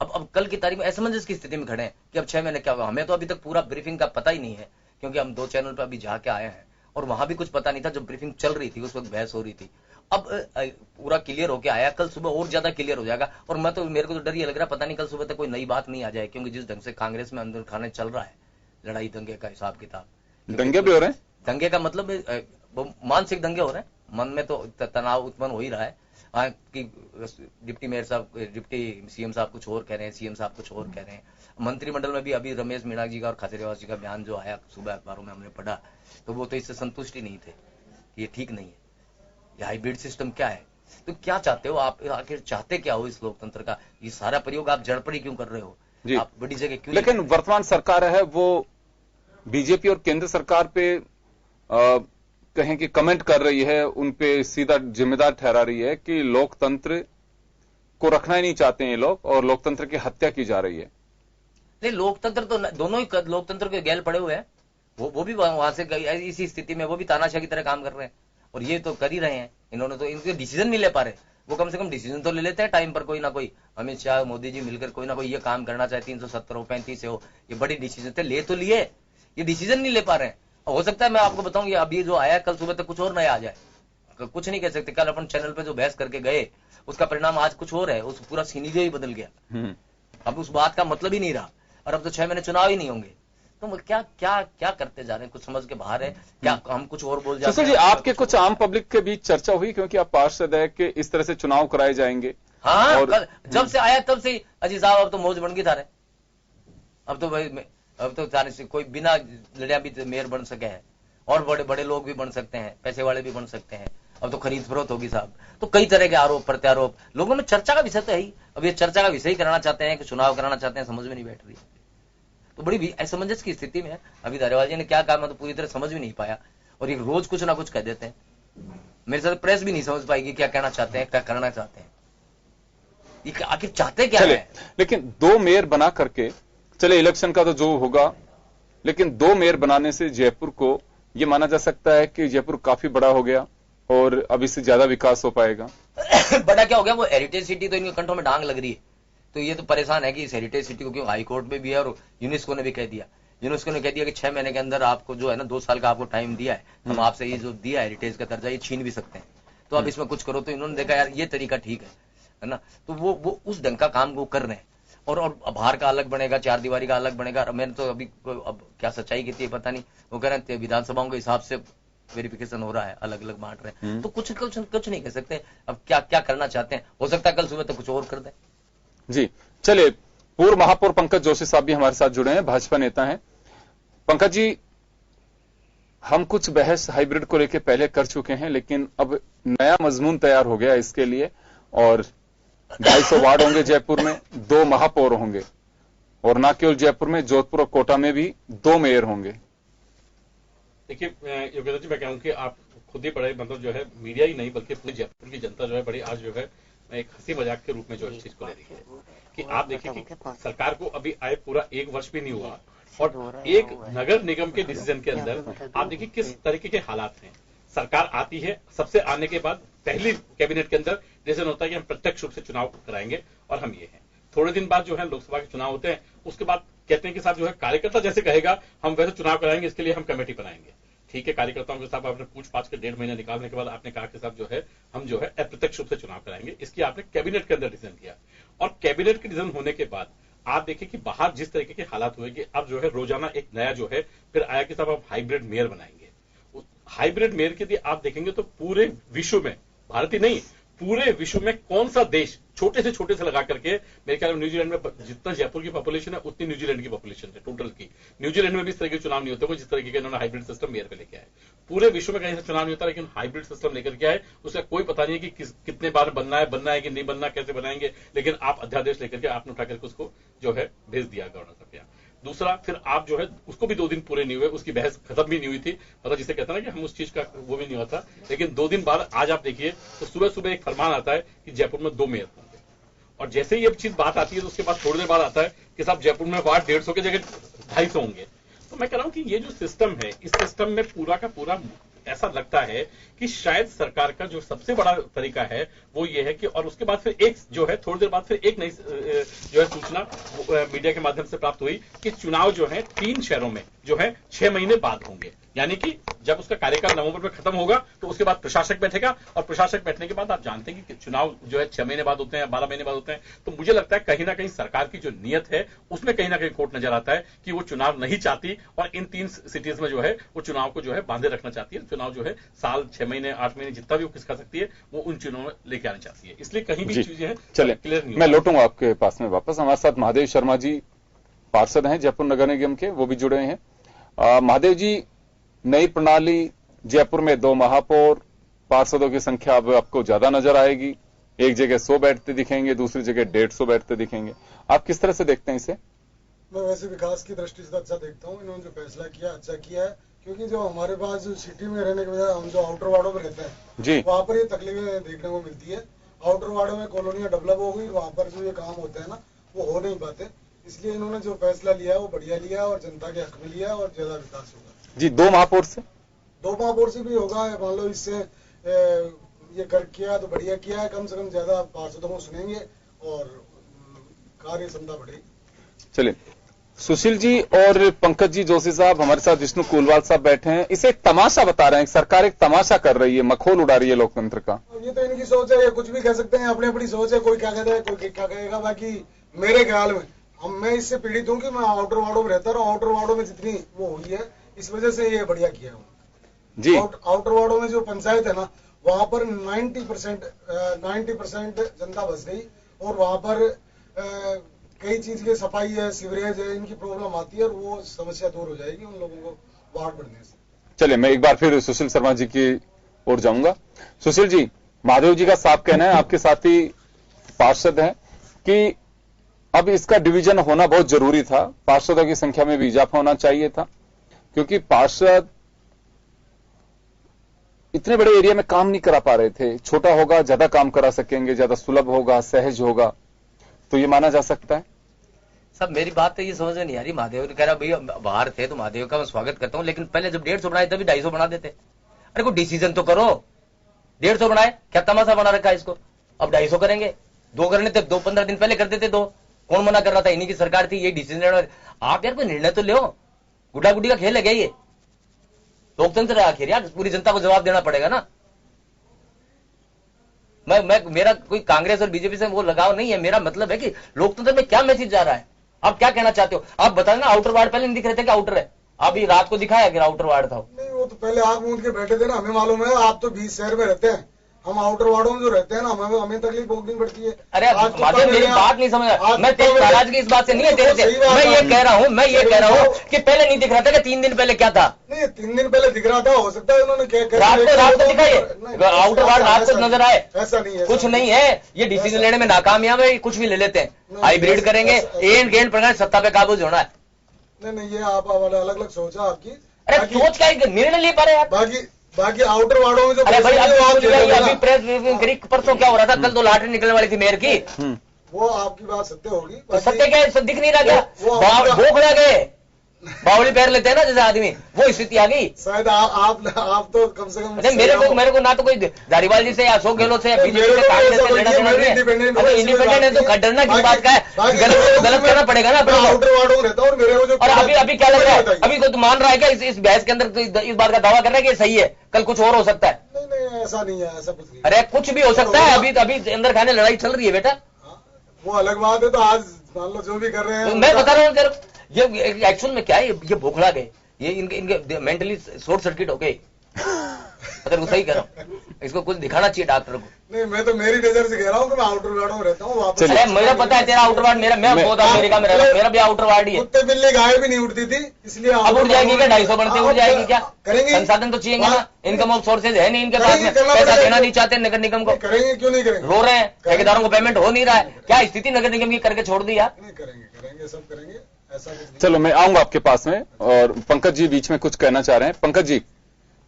Speaker 9: अब कल की तारीख में असमंजस की स्थिति में खड़े हैं कि अब 6 महीने क्या होगा। हमें तो अभी तक पूरा ब्रीफिंग का पता ही नहीं है, क्योंकि हम 2 चैनल पर अभी जाके आए हैं और वहां भी कुछ पता नहीं था। जब ब्रीफिंग चल रही थी उस वक्त बहस हो रही थी। अब पूरा क्लियर होके आया, कल सुबह और ज्यादा क्लियर हो जाएगा। और मेरे को तो डर ये लग रहा है, पता नहीं कल सुबह तक कोई नई बात नहीं आ जाए, क्योंकि जिस ढंग से कांग्रेस में अंदर खाने चल रहा है, लड़ाई दंगे का हिसाब किताब,
Speaker 7: दंगे भी हो रहे हैं।
Speaker 9: दंगे का मतलब मानसिक दंगे हो रहे हैं, मन में तो तनाव उत्पन्न हो ही रहा है कि डिप्टी मेयर साहब, डिप्टी सीएम साहब कुछ और कह रहे हैं, सीएम साहब कुछ और कह रहे हैं। मंत्रिमंडल में भी अभी रमेश मीणा जी का और खाचरियावास जी का बयान जो आया सुबह अखबारों में हमने पढ़ा, तो वो तो इससे संतुष्ट ही नहीं थे, ये ठीक नहीं है, ये हाइब्रिड सिस्टम क्या है। तो क्या चाहते हो आप, आखिर चाहते क्या हो इस लोकतंत्र का। ये सारा प्रयोग आप जड़ पर ही क्यों कर रहे हो, आप बड़ी जगह क्यों।
Speaker 7: लेकिन वर्तमान सरकार है वो बीजेपी और केंद्र सरकार पे कहें कि कमेंट कर रही है, उन पे सीधा जिम्मेदार ठहरा रही है कि लोकतंत्र को रखना ही नहीं चाहते हैं ये लोग और लोकतंत्र की हत्या की जा रही है।
Speaker 9: नहीं, लोकतंत्र तो दोनों ही लोकतंत्र के गैल पड़े हुए हैं। वो भी वहां से इसी स्थिति में वो भी तानाशाह की तरह काम कर रहे हैं, और ये तो कर ही रहे हैं। इन्होंने तो इनके डिसीजन नहीं ले पा रहे, वो कम से कम डिसीजन तो ले लेते हैं टाइम पर। कोई ना कोई अमित शाह, मोदी जी मिलकर कोई ना कोई ये काम करना चाहे, 370 हो 35 हो, ये बड़ी डिसीजन थे, ले तो लिए, ये डिसीजन नहीं ले पा रहे हैं। हो सकता है मैं आपको बताऊं, ये अभी जो आया कल सुबह तक कुछ और नया आ जाए, कुछ नहीं कह सकते। कल अपन चैनल पे जो बहस करके गए उसका परिणाम आज कुछ और है, उस पूरा सीनीरियो ही बदल गया। अब उस बात का मतलब ही नहीं रहा, और अब तो 6 महीने चुनाव ही नहीं होंगे। तो क्या क्या क्या करते जा रहे हैं, कुछ समझ के बाहर है क्या। हम कुछ और बोल जाते हैं।
Speaker 7: जी, आपके कुछ आम पब्लिक के बीच चर्चा हुई, क्योंकि आप पार्षद है कि इस तरह से चुनाव कराए जाएंगे।
Speaker 9: हाँ, और जब से आया तब से अजीत साहब अब तो मौज बन गई थारे। अब तो जाने से कोई बिना लड़िया भी मेयर बन सके है, और बड़े बड़े लोग भी बन सकते हैं, पैसे वाले भी बन सकते हैं। अब तो खरीद फरोख्त होगी साहब। तो कई तरह के आरोप प्रत्यारोप, लोगों में चर्चा का विषय तो है ही। अब ये चर्चा का विषय ही कराना चाहते हैं कि चुनाव कराना चाहते हैं, समझ में नहीं बैठ रही। तो बड़ी असमंजस की स्थिति में है। अभी धारीवाल जी ने क्या कहा मैं तो पूरी तरह समझ भी नहीं पाया, और ये रोज कुछ ना कुछ कह देते हैं। मेरे साथ प्रेस भी नहीं समझ पाएगी क्या कहना चाहते हैं, क्या करना चाहते हैं, ये आखिर चाहते क्या है।
Speaker 7: लेकिन 2 मेयर बना करके चले, इलेक्शन का तो जो होगा, लेकिन 2 मेयर बनाने से जयपुर को ये माना जा सकता है कि जयपुर काफी बड़ा हो गया और अब इससे ज्यादा विकास हो पाएगा।
Speaker 9: बड़ा क्या हो गया, वो हेरिटेज सिटी तो इनके कंठों में डांग लग रही है। तो ये तो परेशान है कि इस हेरिटेज सिटी को, क्यों हाई कोर्ट में भी है और यूनेस्को ने भी कह दिया। यूनेस्को ने कह दिया कि 6 महीने के अंदर आपको जो है ना, 2 साल का आपको टाइम दिया है, हम आपसे ये जो दिया हेरिटेज का दर्जा ये छीन भी सकते हैं, तो आप इसमें कुछ करो। तो इन्होंने देखा यार ये तरीका ठीक है ना, तो वो उस ढंग का काम वो कर रहे हैं। और बाहर का अलग बनेगा, 4 दीवारी का अलग बनेगा। मैंने तो अभी अब क्या सच्चाई की थी पता नहीं, वो कह रहे हैं विधानसभाओं के हिसाब से वेरिफिकेशन हो रहा है, अलग अलग बांट रहे हैं। तो कुछ नहीं कह सकते। अब क्या करना चाहते हैं, हो सकता है कल सुबह तक कुछ और कर दें।
Speaker 7: जी चलिए, पूर्व महापौर पंकज जोशी साहब भी हमारे साथ जुड़े हैं, भाजपा नेता हैं। पंकज जी, हम कुछ बहस हाइब्रिड को लेकर पहले कर चुके हैं, लेकिन अब नया मजमून तैयार हो गया इसके लिए, और 250 वार्ड होंगे जयपुर में, 2 महापौर होंगे, और न केवल जयपुर में, जोधपुर और कोटा में भी 2 मेयर होंगे।
Speaker 10: देखिए योगेंद्र जी, मैं कहूँ कि आप खुद ही बड़े, मतलब जो है मीडिया ही नहीं बल्कि पूरी जयपुर की जनता जो है बड़ी आज जो है एक हंसी मजाक के रूप में जो इस चीज को ले रही है कि आप देखिए कि सरकार को अभी आए पूरा 1 वर्ष भी नहीं हुआ, और एक नगर निगम के डिसीजन के अंदर आप देखिए किस तरीके के हालात हैं। सरकार आती है, सबसे आने के बाद पहली कैबिनेट के अंदर डिसीजन होता है कि हम प्रत्यक्ष रूप से चुनाव कराएंगे, और हम ये हैं। थोड़े दिन बाद जो है लोकसभा के चुनाव होते हैं, उसके बाद कहते हैं कि साहब जो है कार्यकर्ता जैसे कहेगा हम वैसे चुनाव कराएंगे, इसके लिए हम कमेटी बनाएंगे। ठीक है, कार्यकर्ताओं के साथ आपने पूछ पाछ के 1.5 महीने निकालने के बाद आपने कहा कि साहब जो है हम जो है अप्रत्यक्ष रूप से चुनाव कराएंगे, इसकी आपने कैबिनेट के अंदर डिसीजन किया। और कैबिनेट के डिसीजन होने के बाद आप देखिए कि बाहर जिस तरीके के हालात हुए कि अब जो है रोजाना एक नया जो है फिर आया कि साहब आप हाइब्रिड मेयर बनाएंगे। हाइब्रिड मेयर के लिए आप देखेंगे तो पूरे विश्व में, भारत ही नहीं पूरे विश्व में कौन सा देश छोटे से लगा करके, मेरे ख्याल में न्यूजीलैंड में जितना जयपुर की पॉपुलेशन है उतनी न्यूजीलैंड की पॉपुलेशन है टोटल की। न्यूजीलैंड में भी इस तरह के चुनाव नहीं होते जिस तरीके के इन्होंने हाइब्रिड सिस्टम मेयर पे लेके आए। पूरे विश्व में कहीं से चुनाव नहीं होता, लेकिन हाइब्रिड सिस्टम लेकर के आए, उसका कोई पता नहीं है कि कितने बार बनना है कि नहीं बनना, कैसे बनाएंगे, लेकिन आप अध्यादेश लेकर के आपने उठा करके उसको जो है भेज दिया गवर्नर साहब के यहाँ। दूसरा, फिर आप जो है उसको भी 2 दिन पूरे नहीं हुए, उसकी बहस खत्म भी नहीं हुई थी, मतलब जिसे कहते हैं ना कि हम उस चीज का वो भी नहीं हुआ था। लेकिन 2 दिन बाद आज आप देखिए तो सुबह एक फरमान आता है कि जयपुर में 2 मेयर होंगे, और जैसे ही अब चीज बात आती है तो उसके बाद थोड़ी देर बाद आता है कि साहब जयपुर में वार्ड 150 की जगह 250 होंगे। तो मैं कह रहा हूं कि ये जो सिस्टम है, इस सिस्टम में पूरा का पूरा ऐसा लगता है कि शायद सरकार का जो सबसे बड़ा तरीका है वो ये है कि, और उसके बाद फिर एक जो है थोड़ी देर बाद फिर एक नई जो है सूचना मीडिया के माध्यम से प्राप्त हुई कि चुनाव जो है 3 शहरों में जो है 6 महीने बाद होंगे, यानी कि जब उसका कार्यकाल नवंबर में खत्म होगा तो उसके बाद प्रशासक बैठेगा, और प्रशासक बैठने के बाद आप जानते हैं कि चुनाव जो है 6 महीने बाद होते हैं, 12 महीने बाद होते हैं। तो मुझे लगता है कहीं ना कहीं सरकार की जो नीयत है उसमें कहीं ना कहीं खोट नजर आता है कि वो चुनाव नहीं चाहती और इन 3 सिटीज में जो है वो चुनाव को जो है बांधे रखना चाहती है। चुनाव जो है साल 6 महीने 8 महीने जितना भी वो किसका सकती है वो उन चुनाव में लेके आना चाहती है, इसलिए कहीं भी चीजें हैं
Speaker 7: चले
Speaker 10: क्लियर नहीं।
Speaker 7: मैं लौटूंगा आपके पास में वापस। हमारे साथ महादेव शर्मा जी पार्षद हैं जयपुर नगर निगम के, वो भी जुड़े हैं। महादेव जी, नई प्रणाली जयपुर में 2 महापौर, पार्षदों की संख्या अब आपको ज्यादा नजर आएगी, एक जगह 100 बैठते दिखेंगे, दूसरी जगह 150 बैठते दिखेंगे, आप किस तरह से देखते हैं इसे?
Speaker 11: मैं वैसे विकास की दृष्टि से अच्छा देखता हूँ, इन्होंने जो फैसला किया अच्छा किया है, क्योंकि जो हमारे पास जो सिटी में रहने के बजाय हम जो आउटर वार्डो में रहते हैं
Speaker 7: जी,
Speaker 11: वहाँ पर ये तकलीफें देखने को मिलती है। आउटर वार्डो में कॉलोनियां डेवलप हो गई, वहाँ पर जो ये काम होते हैं ना वो हो नहीं पाते, इसलिए इन्होंने जो फैसला लिया है वो बढ़िया लिया और जनता के हक में लिया और ज्यादा विकास होगा।
Speaker 7: जी, 2 महापौर से
Speaker 11: 2 महापौर से भी होगा, मान लो इससे ये कर किया तो बढ़िया किया है, कम से कम ज्यादा पार्षदों को सुनेंगे और कार्य क्षमता बढ़ेगी।
Speaker 7: चलिए, सुशील जी और पंकज जी जोशी साहब, हमारे साथ विष्णु कुलवाल साहब बैठे हैं। इसे एक तमाशा बता रहे हैं, सरकार एक तमाशा कर रही है, मखौल उड़ा रही है लोकतंत्र का।
Speaker 11: ये तो इनकी सोच है, ये कुछ भी कह सकते हैं, अपनी अपनी सोच है, कोई क्या कहता है कोई क्या कहेगा। बाकी मेरे ख्याल में मैं इससे पीड़ित हूँ कि मैं आउटर वार्डो में रहता हूँ, आउटर वार्डो में जितनी वो हुई है इस वजह से ये बढ़िया किया है
Speaker 7: जी।
Speaker 11: आउटर वार्डो में जो पंचायत है ना वहाँ पर 90% जनता बस गई और वहाँ पर कई चीज की सफाई है, सीवरेज है, इनकी प्रॉब्लम आती है और वो समस्या दूर हो जाएगी उन लोगों को वार्ड बढ़ने से।
Speaker 7: चलिए, मैं एक बार फिर सुशील शर्मा जी की ओर जाऊंगा। सुशील जी, महादेव जी का साफ कहना है, आपके साथी पार्षद हैं, कि अब इसका डिवीजन होना बहुत जरूरी था, पार्षदों की संख्या में भी इजाफा होना चाहिए था, क्योंकि पार्षद इतने बड़े एरिया में काम नहीं करा पा रहे थे। छोटा होगा, ज्यादा काम करा सकेंगे, ज्यादा सुलभ होगा, सहज होगा, तो ये माना जा सकता है।
Speaker 9: सब मेरी बात तो ये समझ में नहीं आ रही। महादेव ने कह रहा भैया बाहर थे तो महादेव का मैं स्वागत करता हूँ, लेकिन पहले जब 150 बनाए तभी 250 बना देते। अरे कोई डिसीजन तो करो, 150 बनाए, क्या तमाशा बना रखा है इसको, अब 250 करेंगे। 2 करने थे, 15 दिन पहले कर देते 2, कौन मना कर रहा था, इन्हीं की सरकार थी, ये डिसीजन। आप यार कोई निर्णय तो लो, गुड्डा गुड्डी का खेल है क्या ये? लोकतंत्र है आखिर यार, पूरी जनता को जवाब देना पड़ेगा ना। मेरा कोई कांग्रेस और बीजेपी से वो लगाव नहीं है, मेरा मतलब है कि लोकतंत्र में क्या मैसेज जा रहा है, आप क्या कहना चाहते हो? आप बताए ना, आउटर वार्ड पहले नहीं दिख रहे थे कि आउटर है, अभी रात को दिखाया कि आउटर वार्ड था।
Speaker 11: नहीं, वो तो पहले आग मूंद के बैठे थे ना, हमें मालूम है। आप तो 20 शहर में रहते हैं, हम आउटर वार्डों में जो रहते हैं ना हमें तकलीफ भोगनी पड़ती है।
Speaker 9: अरे मेरी बात नहीं समझ, मैं तेरी नाराजगी इस बात से नहीं है तेरे से, मैं ये कह रहा हूँ कि पहले नहीं दिख रहा था कि 3 दिन पहले क्या था?
Speaker 11: नहीं, 3 दिन पहले दिख रहा था, हो सकता है उन्होंने
Speaker 9: रात को दिखाई, आउटर वार्ड रात को नजर आए,
Speaker 11: ऐसा नहीं है,
Speaker 9: कुछ नहीं है। ये डिसीजन लेने में नाकामयाब है, कुछ भी ले लेते हैं, हाइब्रिड करेंगे, एंड गेंद प्रकार सत्ता पे काबू होना है।
Speaker 11: नहीं, ये आप अलग अलग सोचा आपकी।
Speaker 9: अरे सोच क्या निर्णय ले पा रहे हैं
Speaker 11: बाकी आउटर वार्डों में जो
Speaker 9: अरे भाई अभी प्रेस ब्रीफिंग परसों क्या हो रहा था, कल तो लॉटरी निकलने वाली थी मेयर की,
Speaker 11: वो आपकी बात सत्य होगी।
Speaker 9: तो सत्य क्या है, दिख नहीं रहा क्या? भूख लगे बावली पैर लेते हैं ना जैसे आदमी, वो स्थिति आ गई।
Speaker 11: शायद आप तो कम से कम
Speaker 9: मेरे को ना तो कोई धारीवाल जी से या अशोक गहलोत से या बीजेपी से कांग्रेस से लेना देना नहीं है। इंडिपेंडेंट है तो डरना की बात का है, गलत करना पड़ेगा ना अपने।
Speaker 11: आउटर वार्डों में रहता हूँ मेरे को जो,
Speaker 9: और अभी क्या लग रहा है, अभी तो मान रहा है क्या इस बहस के अंदर इस बात का दावा कर रहा है कि सही है, कल कुछ और हो सकता है?
Speaker 11: नहीं, ऐसा नहीं है, ऐसा कुछ नहीं।
Speaker 9: अरे कुछ भी हो सकता है, अभी अंदर खाने लड़ाई चल रही है बेटा,
Speaker 11: वो अलग बात है। तो आज मान लो जो भी कर रहे हैं,
Speaker 9: मैं बता रहा हूँ ये एक्चुअल में क्या है, ये भोखला गए, ये इनके मेंटली शॉर्ट सर्किट हो गए, अगर वो सही कर रहा हूँ, इसको कुछ दिखाना चाहिए डॉक्टर को।
Speaker 11: नहीं, मैं तो मेरी नजर से कह रहा हूँ कि मैं आउटर वार्ड में रहता हूँ।
Speaker 9: अरे मेरा पता है तेरा आउटर वार्ड, मैं बहुत अमेरिका में रह रहा हूँ, मेरा भी आउटर वार्ड ही है।
Speaker 11: कुत्ते बिल्ली गाय भी नहीं उठती थी, इसलिए
Speaker 9: अब उठ जाएगी क्या? 250 बढ़ती उठ जाएगी क्या?
Speaker 11: करेंगे,
Speaker 9: संसाधन तो चाहिए ना, इनकम ऑफ सोर्सेज है नहीं इनके पास में, पैसा देना नहीं चाहते नगर निगम को।
Speaker 11: करेंगे क्यों नहीं करेंगे?
Speaker 9: रो रहे हैं, ठेकेदारों को पेमेंट हो नहीं रहा है, क्या स्थिति नगर निगम की करके छोड़ दी यार?
Speaker 11: नहीं करेंगे, सब करेंगे, ऐसा कुछ नहीं।
Speaker 7: चलो मैं आऊंगा आपके पास में, और पंकज जी बीच में कुछ कहना चाह रहे हैं। पंकज जी,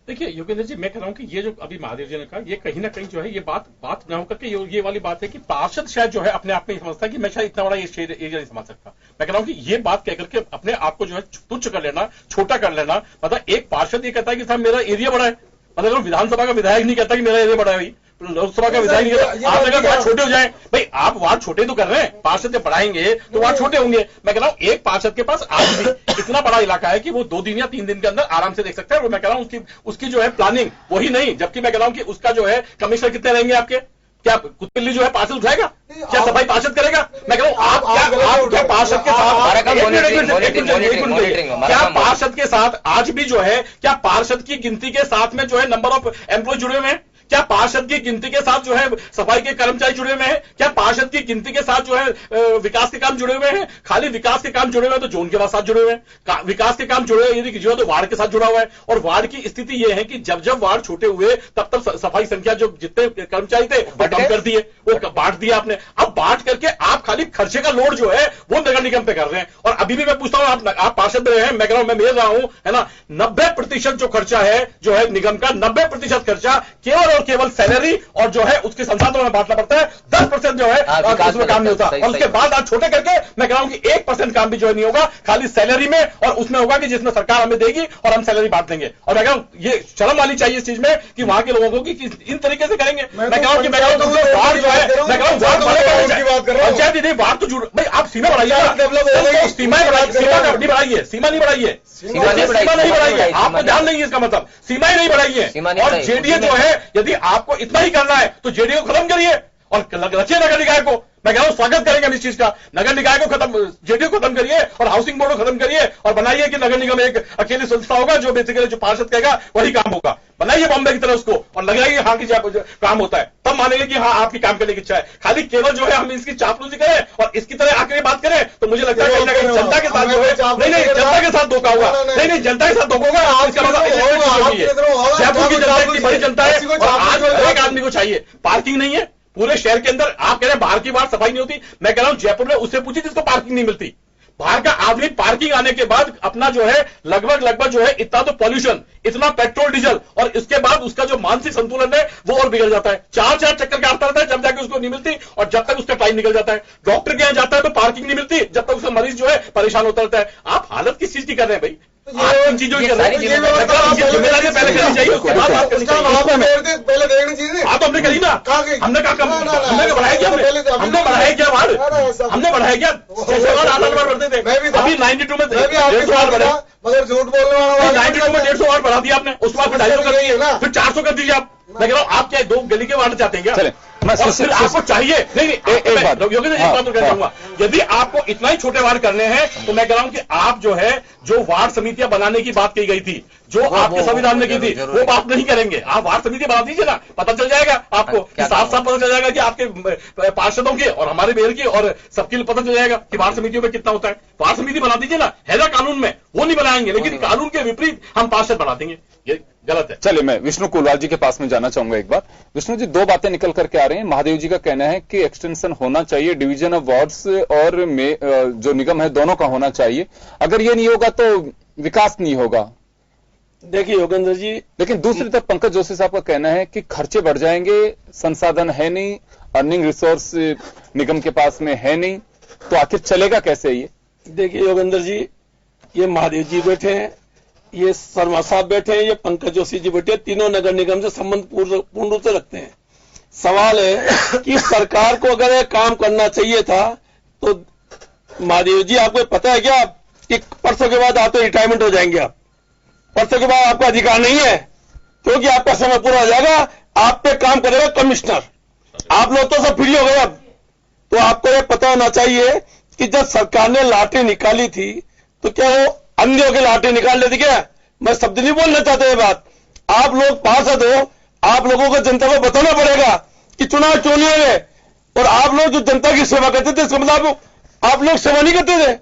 Speaker 10: देखिए योगेंद्र जी, मैं कह रहा हूं कि ये जो अभी महादेव जी ने कहा, ये कहीं ना कहीं जो है ये बात न होकर के ये वाली बात है कि पार्षद शायद जो है अपने आप में समझता है कि मैं शायद इतना बड़ा ये एरिया नहीं समझ सकता। मैं कह रहा हूं कि ये बात कहकर के अपने आप को जो है तुच्छ कर लेना, छोटा कर लेना। मतलब एक पार्षद ये कहता है कि साहब मेरा एरिया बड़ा है, मतलब विधानसभा का विधायक नहीं कहता कि मेरा एरिया बड़ा है भाई, लोकसभा का विधायक नहीं कहता। आप अगर वार्ड छोटे हो जाए भाई, आप वार्ड छोटे तो कर रहे हैं, पार्षद जब बढ़ाएंगे तो वार्ड छोटे होंगे। मैं कह रहा हूं एक पार्षद के पास आज भी इतना बड़ा इलाका है कि वो 2 दिन या 3 दिन के अंदर आराम से देख सकता है। मैं कह रहा हूं उसकी जो है प्लानिंग वही नहीं, जबकि मैं कह रहा हूं कि उसका जो है कमिश्नर कितने रहेंगे आपके, क्या कुत्तिल्ली जो है पार्षद उठाएगा, क्या सफाई पार्षद करेगा? मैं कह रहा हूं आप क्या पार्षद के साथ, क्या पार्षद के साथ आज भी जो है, क्या पार्षद की गिनती के साथ में जो है नंबर ऑफ एम्प्लॉय जुड़े हुए हैं? क्या पार्षद की गिनती के साथ जो है सफाई के कर्मचारी जुड़े हुए हैं? क्या पार्षद की गिनती के साथ जो है विकास के काम जुड़े हुए हैं? खाली विकास के काम जुड़े हुए हैं तो जोन के साथ जुड़े हुए हैं, विकास के काम जुड़े हुए यदि जो है तो वार्ड के साथ जुड़ा हुआ है। और वार्ड की स्थिति यह है कि जब जब वार्ड छोटे हुए तब सफाई संख्या जो जितने कर्मचारी थे वो कम कर दिए, वो बांट दिया आपने। अब बांट करके आप खाली खर्चे का लोड जो है वो नगर निगम पे कर रहे हैं। और अभी भी मैं पूछता हूं, आप पार्षद रहे हैं, मैं कह रहा हूं, मैं मेल रहा हूं, है ना, 90% जो खर्चा है जो है निगम का, 90% खर्चा केवल और केवल सैलरी और जो है उसके संसाधनों में बांटना पड़ता है। 10% जो है उसमें काम नहीं होता। और उसके बाद आप छोटे करके मैं कह रहा हूं कि 1% काम भी जो है नहीं होगा, खाली सैलरी में, और उसमें होगा कि जिसमें सरकार हमें देगी और हम सैलरी बांट देंगे। और मैं कह रहा हूं ये शर्म वाली चाहिए इस चीज में कि वहां के लोगों को कि इन तरीके से करेंगे। मैं कह रहा हूं कि वार्ड जो है, मैं कह रहा हूं पंचायत नहीं, वार्ड तो जुड़ भाई, आप सीमा बढ़ाइए, सीमाएं बढ़ाइए, सीमा नहीं बढ़ाइए, सीमा नहीं बढ़ाइए, आपको ध्यान नहीं है इसका मतलब, सीमाएं नहीं बढ़ाइए। और जेडीए जो है, यदि आपको इतना ही करना है तो जेडीए को खत्म करिए और रखिए नगर निकाय को। मैं कह रहा हूं स्वागत करेंगे हम इस चीज का, नगर निकाय को खत्म, जेडीए को खत्म करिए और हाउसिंग बोर्ड को खत्म करिए और बनाइए कि नगर निगम एक अकेली संस्था होगा जो बेसिकली जो पार्षद कहेगा वही काम होगा। बनाइए बॉम्बे की तरह उसको और लगाइए हाँ की काम होता है, तब मानेंगे कि हाँ आपकी काम करने की इच्छा है। खाली केवल जो है हम इसकी चापलूसी करें और इसकी तरह आकर बात करें तो मुझे लगता है कहीं ना कहीं जनता के साथ जो है, नहीं जनता के साथ धोखा होगा, नहीं जनता के साथ धोखा होगा। इसका मतलब जयपुर की जनता इतनी बड़ी जनता है और आज एक आदमी को चाहिए, पार्किंग नहीं है पूरे शहर के अंदर। आप कह रहे हैं बाहर की बार सफाई नहीं होती, मैं कह रहा हूं जयपुर में उससे पूछिए जिसको पार्किंग नहीं मिलती। बाहर का आदमी पार्किंग आने के बाद अपना जो है लगभग जो है इतना तो पॉल्यूशन, इतना पेट्रोल डीजल, और इसके बाद उसका जो मानसिक संतुलन है वो और बिगड़ जाता है। 4 चक्कर काटता रहता है जब जाके उसको नहीं मिलती, और जब तक उसका टाइम निकल जाता है। डॉक्टर के यहां जाता है तो पार्किंग नहीं मिलती, जब तक उसका मरीज जो है परेशान होता रहता है। आप हालत किस चीज की कर रहे हैं भाई? इन चीजों की जिम्मेदारी पहले करनी चाहिए, उसके बाद बात करनी चाहिए।
Speaker 11: पहले देखनी चाहिए।
Speaker 10: हाँ तो हमने करी ना, हमने कहा हमने बढ़ाया क्या, हमने बढ़ाया क्या वार्ड, हमने बढ़ाया क्या? 6 वार्ड 8 वार्ड बढ़ते थे, अभी 92 में 150 वार्ड बढ़े,
Speaker 11: मगर झूठ बोलने वाला
Speaker 10: 92 में 150 वार्ड बढ़ा दिया आपने, उसके बाद फिर 250 कर दिए, फिर 400 कर दीजिए आप। मैं कह रहा हूं आप क्या 2 गली के वार्ड चाहते हैं क्या? और फिर आपको चाहिए नहीं एक बात तो कहना चाहूंगा, यदि आपको इतना ही छोटे वार्ड करने हैं तो मैं कह रहा हूं कि आप जो है जो वार्ड समितियां बनाने की बात की गई थी, जो आपके संविधान में की थी, वो बात नहीं करेंगे। आप वार्ड समिति बना दीजिए ना, पता चल जाएगा आपको, साफ साफ पता चल जाएगा कि आपके पार्षदों के और हमारे मेयर की और सबके पता चल जाएगा कि वार्ड समितियों में कितना होता है। वार्ड समिति बना दीजिए ना, है ना कानून में, वो नहीं बनाएंगे, लेकिन कानून के विपरीत हम पार्षद बना देंगे, ये गलत है।
Speaker 7: चलिए मैं विष्णु कुलवाल जी के पास में जाना चाहूंगा एक बार। विष्णु जी 2 बातें निकल करके आ रही हैं। महादेव जी का कहना है कि एक्सटेंशन होना चाहिए, डिवीजन ऑफ वार्ड्स और जो निगम है दोनों का होना चाहिए, अगर ये नहीं होगा तो विकास नहीं होगा।
Speaker 8: देखिए योगेंद्र जी,
Speaker 7: लेकिन दूसरी तरफ पंकज जोशी साहब का कहना है कि खर्चे बढ़ जाएंगे, संसाधन है नहीं, अर्निंग रिसोर्स निगम के पास में है नहीं, तो आखिर चलेगा कैसे ये?
Speaker 8: देखिए योगेंद्र जी, ये महादेव जी बैठे हैं, ये शर्मा साहब बैठे हैं, ये पंकज जोशी जी बैठे हैं, तीनों नगर निगम से संबंध पूर्ण रूप से रखते हैं। सवाल है कि सरकार को अगर ये काम करना चाहिए था तो महादेव जी आपको पता है क्या कि परसों के बाद आप तो रिटायरमेंट हो जाएंगे, आप परसों के बाद आपका अधिकार नहीं है क्योंकि आपका समय पूरा हो जाएगा, आप पे काम करेगा कमिश्नर। आप लोग तो सब फ्री हो गए अब। तो आपको यह पता होना चाहिए कि जब सरकार ने लाठी निकाली थी तो क्या वो अंधों की लाठी निकाल लेती क्या? मैं शब्द नहीं बोलना चाहता ये बात। आप लोग पार्षद हो, आप लोगों को जनता को बताना पड़ेगा कि चुनाव क्यों नहीं हुए, और आप लोग जो जनता की सेवा करते थे इसका मतलब आप लोग सेवा नहीं करते थे।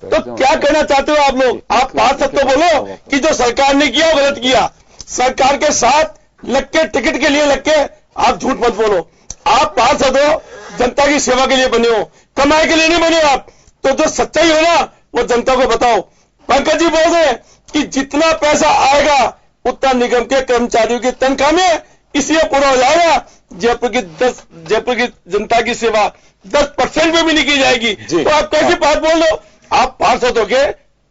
Speaker 8: तो क्या कहना चाहते हो आप लोग? आप पार्षद तो बोलो कि जो सरकार ने किया वो गलत किया। सरकार के साथ लग के टिकट के लिए लग के आप झूठ मत बोलो। आप पार्षद हो, जनता की सेवा के लिए बने हो, कमाई के लिए नहीं बने आप। तो जो सच्चाई हो ना वो जनता को बताओ। पंकज जी बोल रहे हैं कि जितना पैसा आएगा उत्तर निगम के कर्मचारियों की तनख्वाह में इसलिए पूरा हो जाएगा। जयपुर की जनता की सेवा 10% में भी नहीं की जाएगी। तो आप कैसे बात बोल लो? आप पार्षद होके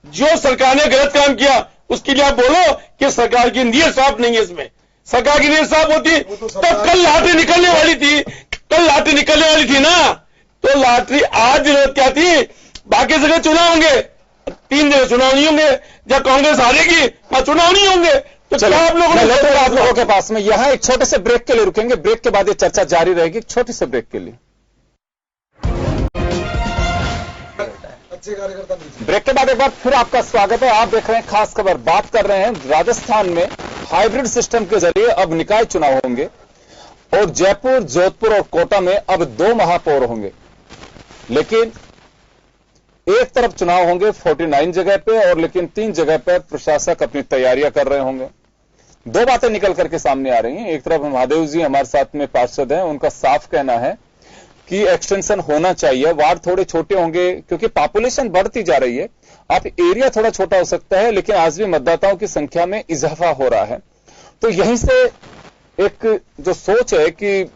Speaker 8: जो सरकार ने गलत काम किया उसके लिए आप बोलो कि सरकार की नीयत साफ नहीं है। इसमें सरकार की नीयत साफ होती तो कल लॉटरी निकलने वाली थी, ना। तो लॉटरी आज जरूरत क्या थी? बाकी जगह चुनाव होंगे, 3 जगह चुनाव नहीं होंगे। जब कांग्रेस हारेगी वहां चुनाव नहीं होंगे। तो क्या आप
Speaker 7: लोगों के पास में यहाँ एक छोटे से ब्रेक के लिए रुकेंगे। ब्रेक के बाद ये चर्चा जारी रहेगी, छोटे से ब्रेक के लिए। ब्रेक के बाद एक बार फिर आपका स्वागत है। आप देख रहे हैं खास खबर। बात कर रहे हैं राजस्थान में हाइब्रिड सिस्टम के जरिए अब निकाय चुनाव होंगे और जयपुर, जोधपुर और कोटा में अब 2 महापौर होंगे। लेकिन एक तरफ चुनाव होंगे 49 जगह पे और लेकिन 3 जगह पर प्रशासक अपनी तैयारियां कर रहे होंगे। 2 बातें निकल करके सामने आ रही हैं। एक तरफ महादेव जी हमारे साथ में पार्षद हैं, उनका साफ कहना है कि एक्सटेंशन होना चाहिए। वार्ड थोड़े छोटे होंगे क्योंकि पॉपुलेशन बढ़ती जा रही है। अब एरिया थोड़ा छोटा हो सकता है लेकिन आज भी मतदाताओं की संख्या में इजाफा हो रहा है। तो यहीं से एक जो सोच है कि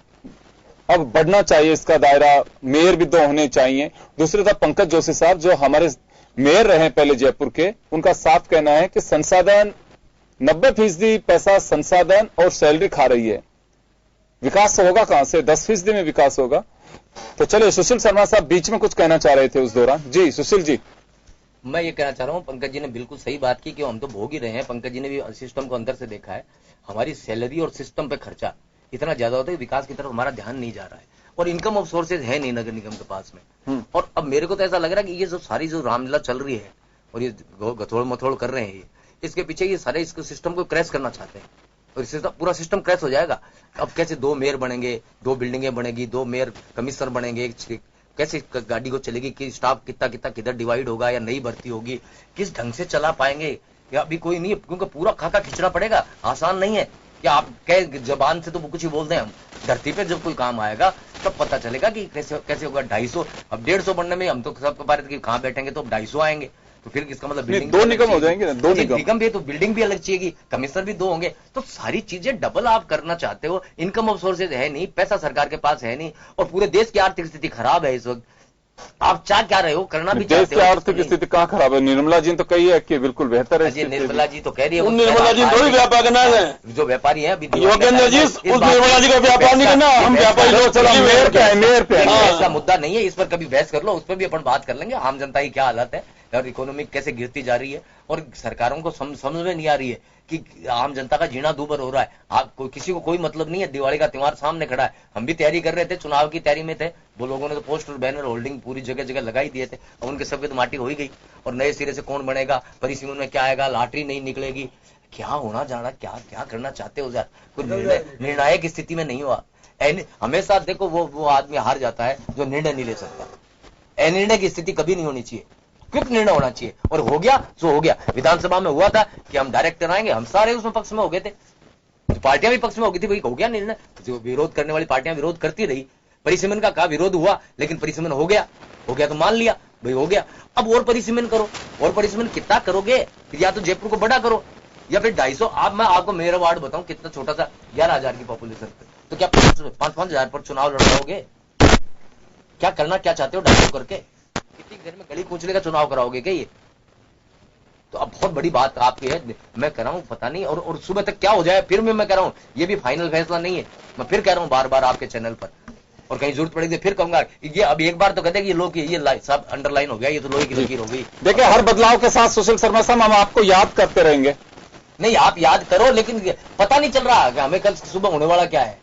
Speaker 7: अब बढ़ना चाहिए इसका दायरा, मेयर भी 2 होने चाहिए। दूसरी तरफ पंकज जोशी साहब जो हमारे मेयर रहे पहले जयपुर के, उनका साफ कहना है कि संसाधन 90% पैसा संसाधन और सैलरी खा रही है। विकास होगा कहां से? 10% में विकास होगा। तो चलिए, सुशील शर्मा साहब बीच में कुछ कहना चाह रहे थे उस दौरान। जी सुशील जी।
Speaker 9: मैं ये कहना चाह रहा हूँ, पंकज जी ने बिल्कुल सही बात की कि हम तो भोग ही रहे हैं। पंकज जी ने भी सिस्टम को अंदर से देखा है। हमारी सैलरी और सिस्टम पे खर्चा इतना ज्यादा होता है, विकास की तरफ हमारा ध्यान नहीं जा रहा है और इनकम ऑफ सोर्सेज है नहीं नगर निगम के पास में। और अब मेरे को तो ऐसा लग रहा है कि ये जो सारी जो रामलीला चल रही है और ये गथोड़ मथोड़ कर रहे हैं, ये इसके पीछे ये सारे इसको सिस्टम को क्रैश करना चाहते हैं और इससे पूरा सिस्टम क्रैश हो जाएगा। अब कैसे 2 मेयर बनेंगे, 2 बिल्डिंगें बनेगी, 2 मेयर कमिश्नर बनेंगे, कैसे गाड़ी को चलेगी, कि स्टाफ कितना किधर डिवाइड होगा या नई भर्ती होगी, किस ढंग से चला पाएंगे या अभी कोई नहीं है, क्योंकि पूरा खाका खींचना पड़ेगा। आसान नहीं है कि आप कह जबान से तो कुछ ही बोल दें। हम धरती पे जब कोई काम आएगा तब पता चलेगा कि कैसे होगा। 250 अब 150 बनने में हम तो सबको पा रहे थे कि कहां बैठेंगे तो 250 आएंगे। तो फिर इसका मतलब बिल्डिंग
Speaker 7: 2 निगम हो जाएंगे ना, 2
Speaker 9: निगम भी है तो बिल्डिंग भी अलग चाहिए, कमिश्नर भी 2 होंगे। तो सारी चीजें डबल आप करना चाहते हो। इनकम ऑफ सोर्सेज है नहीं, पैसा सरकार के पास है नहीं और पूरे देश की आर्थिक स्थिति खराब है इस वक्त। आप चाह क्या रहे हो, करना भी चाहते हो।
Speaker 7: देश की आर्थिक स्थिति कहाँ खराब है? निर्मला जी तो कही है कि बिल्कुल बेहतर है।
Speaker 9: निर्मला जी तो कह रही है,
Speaker 8: निर्मला जी थोड़ी व्यापार करना है,
Speaker 9: जो व्यापारी है
Speaker 8: योगेंद्र जी उस निर्मला जी का व्यापार नहीं करना। हम व्यापारी लोग चलो मेयर पे
Speaker 9: ऐसा मुद्दा नहीं है, इस पर कभी बहस कर लो, उस पर भी अपन बात कर लेंगे। आम जनता की क्या हालत है और इकोनॉमी कैसे गिरती जा रही है और सरकारों को समझ में नहीं आ रही है कि आम जनता का जीना दूभर हो रहा है। आप किसी को कोई मतलब नहीं है। दिवाली का त्योहार सामने खड़ा है, हम भी तैयारी कर रहे थे, चुनाव की तैयारी में थे। वो लोगों ने तो पोस्टर बैनर होल्डिंग पूरी जगह जगह लगाई दिए थे और उनके सबके तो माटी हो ही गई। और नए सिरे से कौन बनेगा, परिसीमन में क्या आएगा, लॉटरी नहीं निकलेगी, क्या होना जाना, क्या करना चाहते हो यार? कोई निर्णायक स्थिति में नहीं हुआ। हमेशा देखो वो आदमी हार जाता है जो निर्णय नहीं ले सकता। अनिर्णय की स्थिति कभी नहीं होनी चाहिए, क्विक निर्णय होना चाहिए। और हो गया सो हो गया। विधानसभा में हुआ था कि हम डायरेक्ट कराएंगे, हम सारे उसमें पक्ष में हो गए थे, पार्टियां भी पक्ष में हो गई थी, भाई हो गया निर्णय। जो विरोध करने वाली पार्टियां विरोध करती रही, परिसीमन का कहा विरोध हुआ लेकिन परिसीमन हो गया तो मान लिया भाई हो गया। अब और परिसीमन करो, और परिसीमन कितना करोगे? फिर या तो जयपुर को बड़ा करो या फिर 250। अब मैं आपको मेरा वार्ड बताऊं, कितना छोटा सा, 11,000 की पॉपुलेशन, तो क्या 5,000 पर चुनाव लड़वाओगे? क्या करना क्या चाहते हो 250 करके? कितनी देर में गली कूचले का चुनाव कराओगे क्या ये? तो अब बहुत बड़ी बात आपकी है। मैं कह रहा हूं पता नहीं और सुबह तक क्या हो जाए। फिर मैं कह रहा हूं ये भी फाइनल फैसला नहीं है। मैं फिर कह रहा हूं बार बार आपके चैनल पर, और कहीं जरूरत पड़ेगी फिर कहूंगा ये अब एक बार तो कहते हैं कि लोग ये सब अंडरलाइन हो गया, ये तो लोहे की लकीर हो गई।
Speaker 7: देखिए हर बदलाव के साथ सुशील शर्मा साहब हम आपको याद करते रहेंगे।
Speaker 9: नहीं आप याद करो, लेकिन पता नहीं चल रहा कि हमें कल सुबह होने वाला क्या है।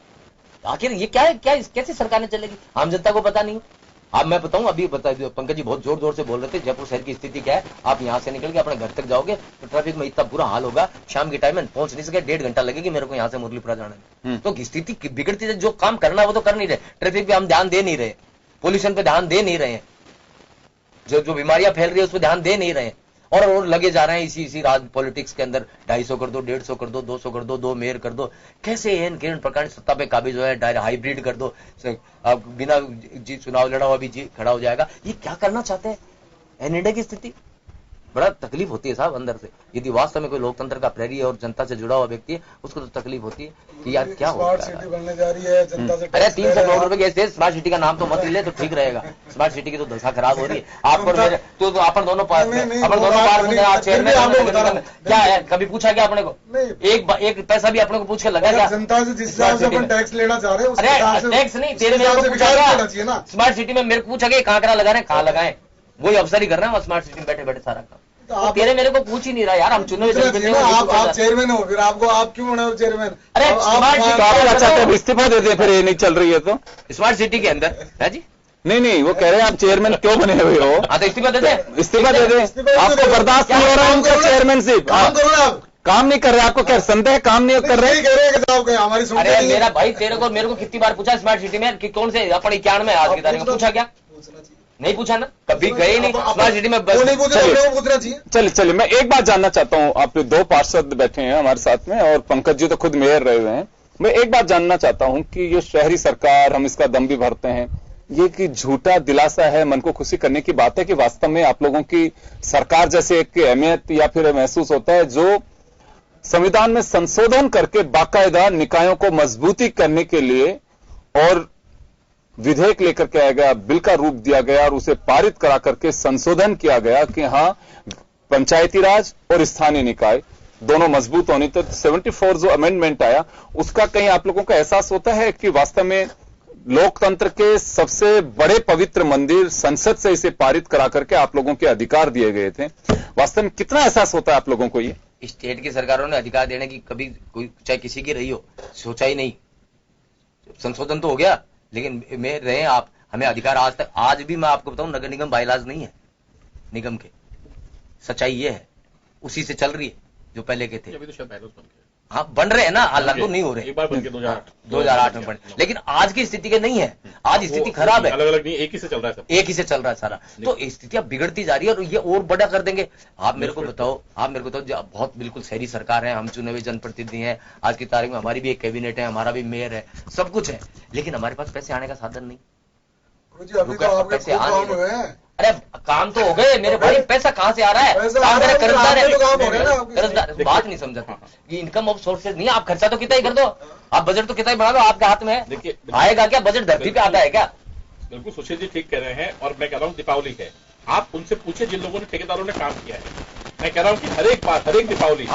Speaker 9: आखिर ये क्या है, कैसे सरकार ने चलेगी, आम जनता को पता नहीं। अब मैं बताऊं, अभी बता पंकज जी बहुत जोर जोर से बोल रहे थे जयपुर शहर की स्थिति क्या है। आप यहां से निकल के अपने घर तक जाओगे तो ट्रैफिक में इतना बुरा हाल होगा, शाम के टाइम में पहुंच नहीं सके, 1.5 घंटा लगेगी मेरे को यहां से मुरलीपुरा जाने में। तो स्थिति बिगड़ती है। जो काम करना है वो तो कर नहीं रहे, ट्रैफिक पे हम ध्यान दे नहीं रहे, पोल्यूशन पे ध्यान दे नहीं रहे, जो बीमारियां फैल रही है उस पर ध्यान दे नहीं रहे, और लगे जा रहे हैं इसी राज पॉलिटिक्स के अंदर। 250 कर दो, 150 कर दो, 200 कर दो, 2 मेयर कर दो। कैसे किरण प्रकार सत्ता पे काबिज हो है, डायरेक्ट हाइब्रिड कर दो, बिना जी चुनाव लड़ा हुआ भी जी खड़ा हो जाएगा। ये क्या करना चाहते हैं? एनडीए की स्थिति बड़ा तकलीफ होती है साहब अंदर से। यदि वास्तव में कोई लोकतंत्र का प्रेरी है और जनता से जुड़ा हुआ व्यक्ति है, उसको तो तकलीफ होती है कि यार क्या हो
Speaker 11: स्मार्ट सिटी बनने जा रही है, जनता से
Speaker 9: अरे 300 करोड़ रुपए की ऐसे स्मार्ट सिटी का नाम तो मत ले तो ठीक रहेगा। स्मार्ट सिटी की तो दशा खराब हो रही है। आपको तो अपन दोनों पार्ट चेयरमैन क्या है, कभी पूछा क्या अपने को? एक पैसा भी अपने को पूछ के लगा क्या?
Speaker 11: जनता से जिस हिसाब से अपन टैक्स लेना चाह रहे हैं,
Speaker 9: अरे टैक्स नहीं, तेरे मेरे को पूछा क्या? स्मार्ट सिटी में मेरे को पूछा कि कांकरा लगा रहे हैं, कहाँ लगाए? वही अफसर ही कर रहे हैं स्मार्ट सिटी में बैठे बैठे सारा काम। तो तेरे मेरे को पूछ ही नहीं रहा यार, हम चुने
Speaker 11: आप चेयरमैन हो, फिर आपको आप क्यों बना चेयरमैन?
Speaker 9: अरे
Speaker 7: आप इस्तीफा दे दे फिर, ये नहीं चल रही है तो
Speaker 9: स्मार्ट सिटी के अंदर है जी।
Speaker 7: नहीं वो कह रहे हैं आप चेयरमैन क्यों बने हुए हो?
Speaker 9: हाँ तो इस्तीफा दे दे,
Speaker 7: इस्तीफा दे दे। आपको बर्दाश्त नहीं हो रहा है उनका चेयरमैनशिप, काम नहीं कर रहे, आपको क्या संदेह काम नहीं कर रहे?
Speaker 11: हमारी
Speaker 9: अरे मेरा भाई तेरे को मेरे को कितनी बार पूछा स्मार्ट सिटी में कि कौन से अपने 91 में आज की तारीख में पूछा क्या? नहीं पूछा ना, कभी गए नहीं स्मार्ट सिटी में।
Speaker 7: चलिए मैं एक बात जानना चाहता हूं, आप 2 पार्षद बैठे हैं हमारे साथ में और पंकज जी तो खुद मेयर रहे हुए हैं। मैं एक बात जानना चाहता हूं कि ये शहरी सरकार, हम इसका दम भी भरते हैं, ये कि झूठा दिलासा है, मन को खुशी करने की बात है कि वास्तव में आप लोगों की सरकार जैसे एक अहमियत या फिर महसूस होता है जो संविधान में संशोधन करके बाकायदा निकायों को मजबूती करने के लिए और विधेयक लेकर के आया गया, बिल का रूप दिया गया और उसे पारित करा करके संशोधन किया गया कि हां पंचायती राज और स्थानीय निकाय दोनों मजबूत होनी। तो 74 जो अमेंडमेंट आया उसका कहीं आप लोगों को एहसास होता है कि वास्तव में लोकतंत्र के सबसे बड़े पवित्र मंदिर संसद से इसे पारित करा करके आप लोगों के अधिकार दिए गए थे, वास्तव में कितना एहसास होता है आप लोगों को? ये
Speaker 9: स्टेट की सरकारों ने अधिकार देने की कभी कोई चाहे किसी की रही हो सोचा ही नहीं। संशोधन तो हो गया लेकिन में रहे आप, हमें अधिकार आज तक, आज भी मैं आपको बताऊं नगर निगम बाइलाज नहीं है निगम के। सच्चाई ये है उसी से चल रही है जो पहले के थे।
Speaker 10: अभी तो शायद बाइलाज बन गए।
Speaker 9: हाँ बन रहे हैं ना, लागू नहीं हो रहे,
Speaker 10: एक बार बन के
Speaker 9: 2008 में बने, लेकिन आज की स्थिति के नहीं है। आज स्थिति खराब है,
Speaker 10: अलग अलग नहीं, एक ही से चल रहा है सब,
Speaker 9: एक ही से चल रहा है सारा। तो स्थितियां बिगड़ती जा रही है और ये और बड़ा कर देंगे। आप मेरे को बताओ बहुत बिल्कुल शहरी सरकार है, हम चुने हुए जनप्रतिनिधि हैं, आज की तारीख में हमारी भी एक कैबिनेट है, हमारा भी मेयर है, सब कुछ है, लेकिन हमारे पास पैसे आने का साधन नहीं। पैसे आने, अरे काम तो हो गए मेरे भाई, पैसा कहां से आ रहा है? काम मेरा कर्जदार है, कर्जदार। बात नहीं समझाते ये इनकम ऑफ सोर्सेज नहीं है। आप खर्चा तो कितना ही कर दो, आप बजट तो कितना ही बना दो, आपके हाथ में है।
Speaker 10: देखिए
Speaker 9: आएगा क्या? बजट धरती पे आता है क्या?
Speaker 10: बिल्कुल सुशील जी ठीक कह रहे हैं। और मैं कह रहा हूँ दीपावली है, आप उनसे पूछे जिन लोगों ने ठेकेदारों ने काम किया है। मैं कह रहा हूँ कि हर एक बार, हर एक दीपावली,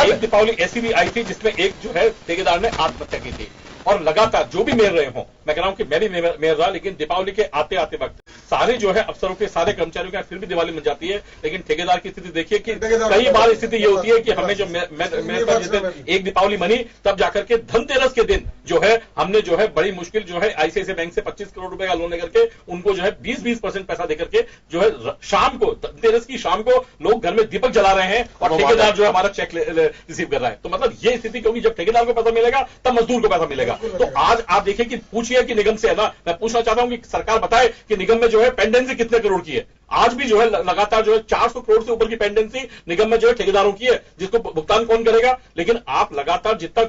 Speaker 10: एक दीपावली ऐसी भी आई थी जिसमें एक जो है ठेकेदार ने आत्महत्या की थी। और लगातार जो भी मेयर रहे हों, मैं कह रहा हूं कि मैं भी मेयर रहा, लेकिन दीपावली के आते आते वक्त सारे जो है अफसरों के, सारे कर्मचारियों के फिर भी दिवाली मिल जाती है। लेकिन ठेकेदार की स्थिति देखिए कि कई बार स्थिति ये होती है कि हमें जो मेरे पास जिस दिन एक दीपावली बनी तब जाकर के धनतेरस के दिन जो है हमने जो है बड़ी मुश्किल जो है आईसीआईसीआई बैंक से 25 करोड़ रुपए का लोन लेकर के उनको जो है 20% पैसा देकर के जो है शाम को, धनतेरस की शाम को लोग घर में दीपक जला रहे हैं और ठेकेदार जो है हमारा चेक रिसीव कर रहा है। तो मतलब ये स्थिति, क्योंकि जब ठेकेदार को पैसा मिलेगा तब मजदूर को पैसा मिलेगा। तो आज आप देखिए कि पूछिए कि निगम से है ना, मैं पूछना चाहता हूं कि सरकार बताए कि निगम में जो है पेंडेंसी कितने करोड़ की है। आज भी जो है लगातार जो है 400 करोड़ से ऊपर की पेंडेंसी निगम में जो है ठेकेदारों की है, जिसको भुगतान कौन करेगा? लेकिन आप लगातार जितना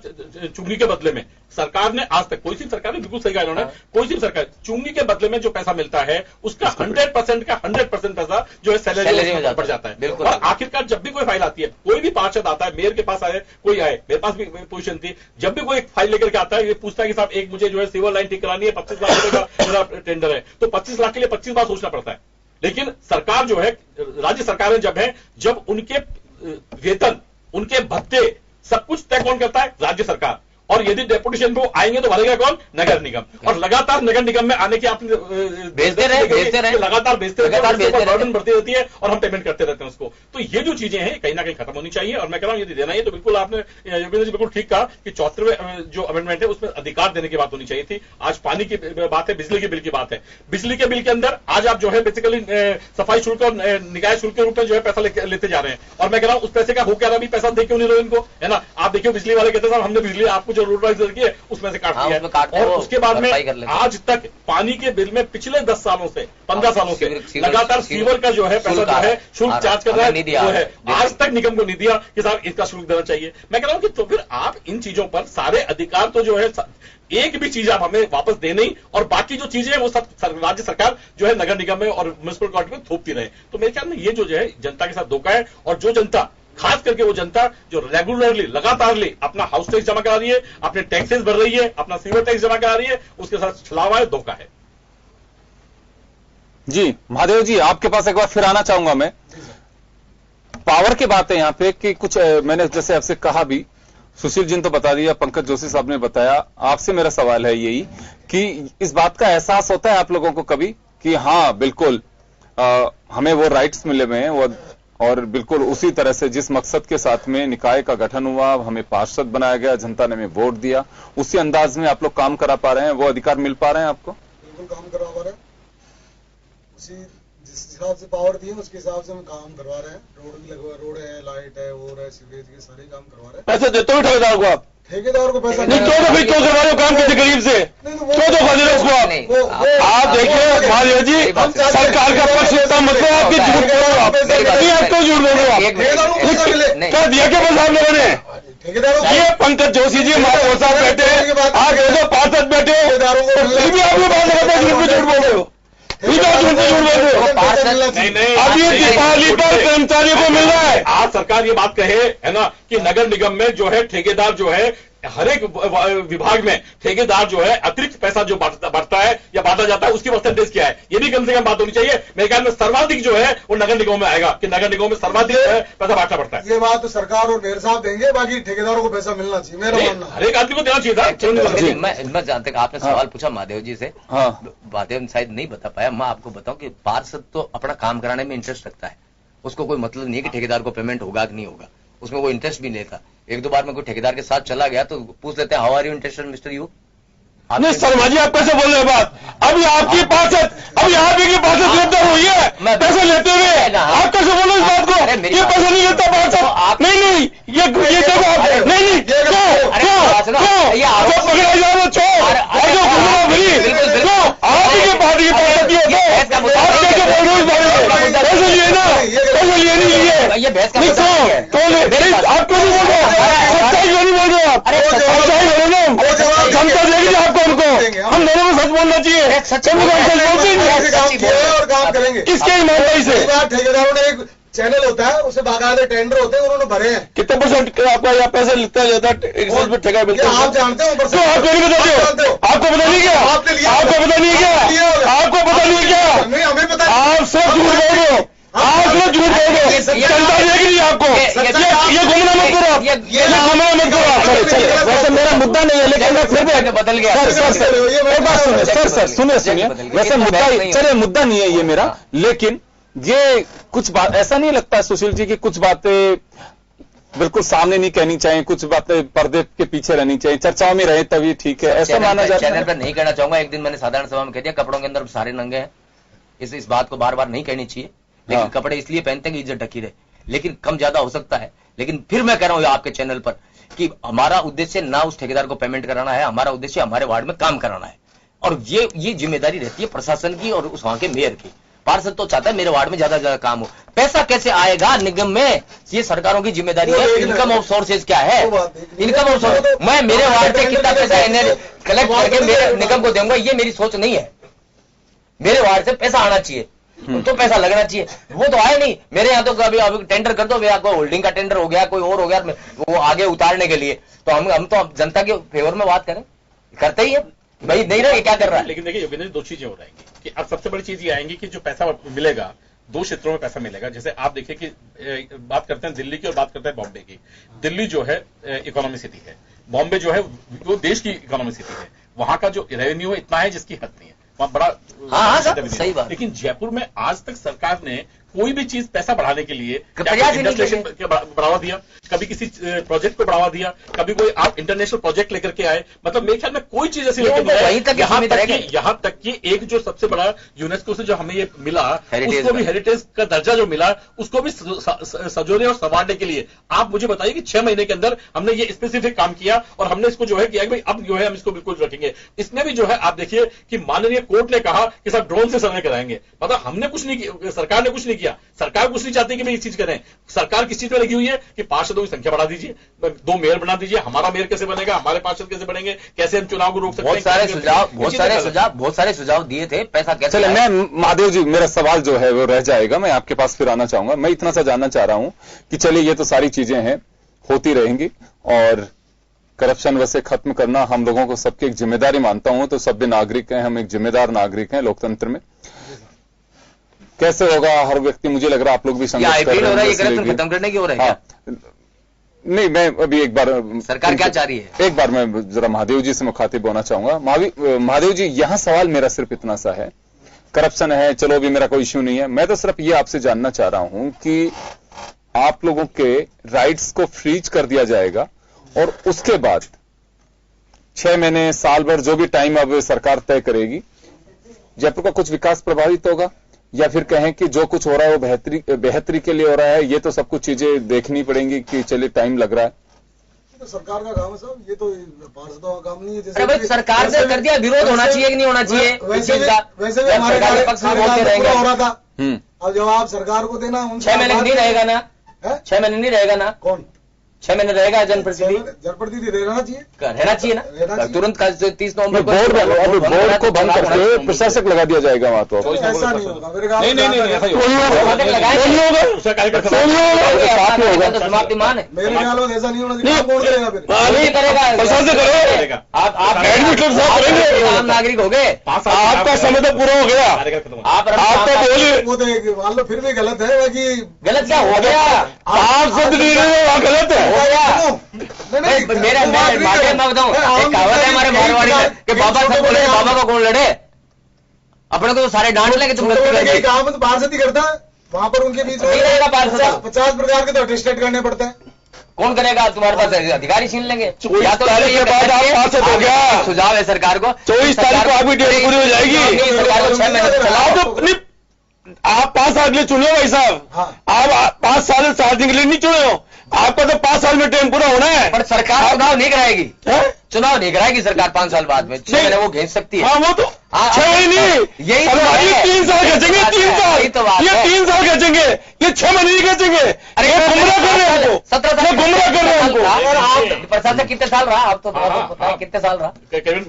Speaker 10: चुंगी के बदले में सरकार ने आज तक, कोई सी सरकार ने, बिल्कुल सही कहा इन्होंने, कोई सी सरकार चुंगी के बदले में जो पैसा मिलता है उसका 100% का 100% पैसा जो है सैलरी में बढ़ जाता है। और आखिरकार जब भी कोई फाइल आती है, कोई भी पार्षद आता है, मेयर के पास आए, कोई आए, मेरे पास भी पोजीशन थी, जब भी कोई एक फाइल लेकर के आता है, ये पूछता है कि साहब एक मुझे जो है सिविल लाइन ठीक करानी है, 25 लाख रुपए का मेरा टेंडर है, तो 25 लाख के लिए 25 बार सोचना पड़ता है। लेकिन सरकार जो है, राज्य सरकारें जब है, जब उनके वेतन, उनके भत्ते, सब कुछ तय कौन करता है? राज्य सरकार। और यदि डेपुटेशन को आएंगे तो भरेगा कौन? नगर निगम। और लगातार नगर निगम में आने की आप
Speaker 9: भेजते रहे,
Speaker 10: लगातार भेजते बर्डन बढ़ती रहती है और हम पेमेंट करते रहते हैं उसको। तो ये जो चीजें हैं कहीं ना कहीं खत्म होनी चाहिए। और मैं कह रहा हूं यदि देना ही तो बिल्कुल आपने योगेंद्र जी बिल्कुल ठीक कहा कि 74वें जो अमेंडमेंट है उसमें अधिकार देने की बात होनी चाहिए थी। आज पानी की बात है, बिजली के बिल की बात है। बिजली के बिल के अंदर आज आप जो है बेसिकली सफाई शुल्क और निकाय शुल्क के रूप में जो है पैसा लेते जा रहे हैं। और मैं कह रहा हूं उस पैसे का हो क्या रहा, पैसा दे क्यों नहीं रहे इनको, है ना? आप देखिए बिजली वाले कहते हैं साहब हमने बिजली आपको जो रोड की है उसमें से काट दिया है। और उसके बाद में आज तक पानी के बिल में पिछले 10 सालों से 15 सालों से लगातार सीवर का जो है पैसा जो है शुल्क चार्ज कर रहा है, जो है आज तक निगम को नहीं दिया कि साहब इसका शुल्क देना चाहिए। मैं कह रहा हूं कि तो फिर आप इन चीजों पर सारे अधिकार तो जो है एक भी चीज आप हमें वापस दे नहीं, और बाकी जो चीजें हैं वो सब राज्य सरकार जो है नगर निगम में और म्युनिसिपल कॉर्पोरेशन में थोपती रहे। तो मेरे ख्याल में ये जो है जनता के साथ धोखा है। और जो जनता, खास करके वो जनता जो रेगुलरली लगातारली अपना हाउस टैक्स जमा करा रही है, अपने टैक्सेस भर रही है, अपना सीवर टैक्स जमा करा रही है, उसके साथ छलावा है, धोखा है।
Speaker 7: जी महादेव जी, आपके पास एक बार फिर आना चाहूंगा मैं। पावर की बात है यहाँ पे कि कुछ मैंने जैसे आपसे कहा भी, सुशील जी ने तो बता दिया, पंकज जोशी साहब ने बताया, आपसे मेरा सवाल है यही कि इस बात का एहसास होता है आप लोगों को कभी कि हाँ बिल्कुल हमें वो राइट्स मिले हुए हैं, वो और बिल्कुल उसी तरह से जिस मकसद के साथ में निकाय का गठन हुआ, हमें पार्षद बनाया गया, जनता ने हमें वोट दिया, उसी अंदाज में आप लोग काम करा पा रहे हैं, वो अधिकार मिल पा रहे हैं आपको?
Speaker 11: बिल्कुल काम करवा पा रहे हैं, उसी जिस हिसाब से पावर दी है उसके हिसाब से हम काम करवा रहे हैं। रोड भी लगवा, रोड है, लाइट है, वो है, सीवरेज के सारे काम करवा रहे हैं।
Speaker 8: पैसे देते हो ठेकेदार को आप?
Speaker 11: ठेकेदार को पैसा
Speaker 8: नहीं, क्यों करवा रहे हो काम किसी गरीब से? क्यों धोखा दे रहे हो उसको आप देखिए महादेव जी, सरकार का पक्ष होता मतलब आपके झूठ बोल रहे हो आप, नहीं आपको झूठ बोल रहे हो आप। क्या दिया क्या पैसा आप लोगों ने? ये पंकज जोशी जी महापौर साहब बैठे हैं, आप देखो पार्षद बैठे हो, फिर भी आप ये बात करते झूठ बोल रहे हो। अब ये दीपावली पर कर्मचारियों को मिल रहा है।
Speaker 10: आज सरकार ये बात कहे है ना कि नगर निगम में जो है ठेकेदार जो है हर एक विभाग में ठेकेदार जो है अतिरिक्त पैसा जो बढ़ता है या बांटा जाता है उसकी परसेंटेज क्या है, ये भी कम से कम बात होनी चाहिए। मेरे ख्याल में सर्वाधिक जो है वो नगर निगम में आएगा कि नगर निगम में सर्वाधिक पैसा बांटना पड़ता है।
Speaker 11: ये बात तो सरकार और मेयर साहब देंगे, बाकी ठेकेदारों को पैसा मिलना चाहिए, मेरा मानना।
Speaker 10: हर एक आदमी को देना चाहिए था।
Speaker 9: मैं जानते आपने सवाल पूछा महादेव जी से, महादेव शायद नहीं बता पाया, मैं आपको बताऊं कि पार्षद तो अपना काम कराने में इंटरेस्ट रखता है, उसको कोई मतलब नहीं है कि ठेकेदार को पेमेंट होगा कि नहीं होगा, उसमें वो इंटरेस्ट भी लेता। एक दो बार मैं कोई ठेकेदार के साथ चला गया तो पूछ लेते हैं how are you interested mister you.
Speaker 8: नहीं शर्मा जी, आप कैसे बोल रहे हैं बात? अभी आपकी पार्षद, अभी आप की पार्षद गिरफ्तार हुई है पैसे लेते हुए, आप कैसे बोल रहे इस बात को? ये पैसे नहीं लेता पार्षद, नहीं ये देखो आप, नहीं क्यों पकड़ा जा रहा चोर आपकी पार्टी की पार्षद की आप कैसे बोल रहे हो इस बारे में? पैसे लिए ना, पैसे लिए नहीं लिए, आप क्यों नहीं बोल रहे? सच्चाई क्यों नहीं बोल रहे आप? सच्चाई बोलो ना, जनता देगी आपको, हमको हम दोनों को सच बोलना चाहिए, सच बोलते हैं
Speaker 11: और काम करेंगे
Speaker 8: किसके ईमानदारी से।
Speaker 11: ठेकेदारों ने एक चैनल होता है, उससे बाकायदे टेंडर होते हैं, उन्होंने भरे हैं।
Speaker 8: कितने परसेंट आपका यहाँ पैसे लिखता जाता है, ठेका मिलता है?
Speaker 11: आप जानते हो?
Speaker 8: तो आप क्यों नहीं बताते हो? आपको पता नहीं क्या? आपको पता नहीं क्या? आपको पता नहीं क्या?
Speaker 11: नहीं, हमें पता।
Speaker 8: आप सब झूठ बोल रहे हो, आप सब झूठ बोल रहे हो, जनता देगी नहीं आपको। ये घूमना मत करो आप, ये घूमना मत करो आप। वैसे मेरा मुद्दा नहीं है, लेकिन मैं फिर भी
Speaker 9: बदल गया।
Speaker 8: सर सुनिए, वैसे मुद्दा, चलिए मुद्दा नहीं है ये मेरा, लेकिन ये कुछ बात ऐसा नहीं लगता सुशील जी की कुछ बातें बिल्कुल सामने नहीं कहनी चाहिए, कुछ बातें पर्दे के पीछे रहनी चाहिए, चर्चाओं में रहे तभी ठीक है, ऐसा माना जाता है?
Speaker 9: चैनल पर नहीं कहना चाहूंगा, एक दिन मैंने साधारण सभा में कह दिया कपड़ों के अंदर सारे नंगे हैं, इस बात को बार बार नहीं कहनी चाहिए, लेकिन कपड़े इसलिए पहनते हैं कि इज्जत ढकी रहे, लेकिन कम ज्यादा हो सकता है। लेकिन फिर मैं कह रहा हूं आपके चैनल पर कि हमारा उद्देश्य ना उस ठेकेदार को पेमेंट कराना है, हमारा उद्देश्य हमारे वार्ड में काम कराना है, और ये जिम्मेदारी रहती है प्रशासन की और उस वहां के मेयर की। पार्षद तो चाहता है मेरे वार्ड में ज्यादा से ज्यादा काम हो, पैसा कैसे आएगा निगम में, ये सरकारों की जिम्मेदारी है। इनकम ऑफ सोर्सेज क्या है, इनकम ऑफ सोर्स, मैं मेरे वार्ड से कितना पैसा कलेक्ट करके मेरे निगम को दूंगा, ये मेरी सोच नहीं है। मेरे वार्ड से पैसा आना चाहिए, तो पैसा लगना चाहिए, वो तो आए नहीं। मेरे यहाँ तो अभी टेंडर कर दो, कोई होल्डिंग का टेंडर हो गया, कोई और हो गया, वो आगे उतारने के लिए, तो हम तो जनता के फेवर में बात करें, करते ही है भाई, नहीं ना ये क्या कर रहा है।
Speaker 10: लेकिन देखिए योगेंद्र जी, दो चीजें हो रहेंगी कि अब सबसे बड़ी चीज ये आएंगी कि जो पैसा मिलेगा दो क्षेत्रों में पैसा मिलेगा। जैसे आप देखिए कि बात करते हैं दिल्ली की और बात करते हैं बॉम्बे की। दिल्ली जो है इकोनॉमी सिटी है, बॉम्बे जो है वो देश की इकोनॉमी सिटी है, वहां का जो रेवेन्यू इतना है जिसकी हद नहीं है, वहां बड़ा
Speaker 9: सही बात।
Speaker 10: लेकिन जयपुर में आज तक सरकार ने कोई भी चीज पैसा बढ़ाने के लिए
Speaker 9: प्रयास ही नहीं
Speaker 10: इंडस्ट्रियल को बढ़ावा दिया, कभी किसी प्रोजेक्ट को बढ़ावा दिया, कभी कोई आप इंटरनेशनल प्रोजेक्ट लेकर के आए, मतलब मेरे ख्याल में कोई चीज ऐसी लेकर नहीं आए। यहाँ तक कि एक जो सबसे बड़ा यूनेस्को से जो हमें ये मिला, उसको भी हेरिटेज का दर्जा जो मिला, उसको भी सजोने और संवारने के लिए आप मुझे बताइए कि 6 महीने के अंदर हमने ये स्पेसिफिक काम किया और हमने इसको जो है किया कि भाई अब जो है हम इसको बिल्कुल रखेंगे। इसमें भी जो है आप देखिए कि माननीय कोर्ट ने कहा कि सब ड्रोन से सर्वे कराएंगे, मतलब हमने कुछ नहीं किया, सरकार ने कुछ नहीं किया। सरकार कुछ नहीं चाहती कि भाई इस चीज करें। सरकार किस चीज में लगी हुई है कि पार्षदों की संख्या बढ़ा दीजिए, 2 मेयर बना दीजिए। हमारा मेयर कैसे बनेगा, हमारे पार्षद कैसे बनेंगे, कैसे हम चुनाव को रोक सकते हैं।
Speaker 9: बहुत सारे सुझाव दिए थे, पैसा कैसे।
Speaker 7: चले, मैं महादेव जी, मेरा सवाल जो है वो रह जाएगा, मैं आपके पास फिर आना चाहूंगा। मैं इतना सा जानना चाह रहा हूं कि चलिए ये तो सारी चीजें हैं, होती रहेंगी और करप्शन वैसे खत्म करना हम लोगों को सबकी एक जिम्मेदारी मानता हूं। तो सभ्य नागरिक हैं, हम एक जिम्मेदार नागरिक हैं लोकतंत्र में। कैसे होगा, हर व्यक्ति, मुझे लग रहा है आप लोग भी संघर्ष कर रहे हैं,
Speaker 9: खत्म करने की हो रहा है।
Speaker 7: नहीं, मैं अभी एक बार
Speaker 9: सरकार क्या चाह रही है,
Speaker 7: एक बार मैं जरा महादेव जी से मुखातिब होना चाहूंगा। महादेव जी, यहां सवाल मेरा सिर्फ इतना सा है, करप्शन है, चलो अभी मेरा कोई इश्यू नहीं है, मैं तो सिर्फ ये आपसे जानना चाह रहा हूं कि आप लोगों के राइट्स को फ्रीज कर दिया जाएगा और उसके बाद 6 महीने, साल भर, जो भी टाइम अब सरकार तय करेगी, जयपुर का कुछ विकास प्रभावित होगा, या फिर कहें कि जो कुछ हो रहा है वो बेहतरी के लिए हो रहा है। ये तो सब कुछ चीजें देखनी पड़ेंगी कि चलिए टाइम लग रहा है।
Speaker 11: तो सरकार का काम है साहब, ये तो पार्षदों का काम नहीं है।
Speaker 9: जैसे भाई सरकार से कर दिया, विरोध होना चाहिए कि नहीं होना चाहिए।
Speaker 11: वैसे भी हमारे पक्ष में हो रहा था। अब जवाब सरकार को देना,
Speaker 9: 6 महीने नहीं रहेगा ना, 6 महीने नहीं रहेगा ना,
Speaker 11: कौन
Speaker 9: 6 महीने रहेगा
Speaker 11: जनप्रतिनिधि रहना चाहिए,
Speaker 9: रहना चाहिए ना। तुरंत 30 नवंबर
Speaker 7: बोर्ड को बंद करके प्रशासक लगा दिया जाएगा वहां। तो
Speaker 11: ऐसा नहीं होगा मेरे ख्याल, मेरे ख्याल में ऐसा नहीं होना चाहिए। कौन करेगा फिर,
Speaker 9: आम नागरिक हो गए,
Speaker 7: आपका समय तो पूरा हो गया,
Speaker 9: आप तो बोलिए।
Speaker 11: वो तो मान लो फिर भी गलत है, बाकी
Speaker 9: गलत क्या हो गया,
Speaker 7: आप गलत है।
Speaker 9: मेरा मैं बताऊं, एक कहावत है हमारे मारवाड़ी में कि बाबा सब बोले, बाबा को कौन लड़े, अपने को तो सारे डांट लेंगे, तुम गलती
Speaker 11: काम तो पार्षद ही करता है, वहां पर उनके बीच
Speaker 9: नहीं रहेगा पार्षद।
Speaker 11: 50 प्रकार के तो अटेस्टेड करने पड़ते हैं।
Speaker 9: कौन करेगा, तुम्हारे पास अधिकारी छीन लेंगे।
Speaker 7: या तो पार्षद हो गया,
Speaker 9: सुझाव है सरकार को,
Speaker 7: 24 तारीख को आपकी डेट पूरी हो जाएगी,
Speaker 9: सरकार को 6 महीने चलाओ।
Speaker 7: आप 5 साल के लिए चुने हो भाई साहब, आप 5 साल 7 दिन के लिए नहीं चुने हो, आपका तो 5 साल में टर्म पूरा होना है।
Speaker 9: पर सरकार चुनाव नहीं कराएगी, चुनाव नहीं कराएगी सरकार 5 साल बाद में, 6 महीने वो खींच सकती है।
Speaker 7: हाँ, वो तो 6 महीने
Speaker 9: यही तो
Speaker 7: 3 साल खींचेंगे, 3 साल, ये 3 साल खींचेंगे, ये 6 महीने नहीं खींचेंगे। अरे गुमराह कर रहे हैं हमको,
Speaker 9: 17 साल
Speaker 7: गुमराह कर रहे हैं हमको।
Speaker 9: प्रशासक कितने साल रहा, आप तो पता है कितने साल रहा,
Speaker 10: करीबन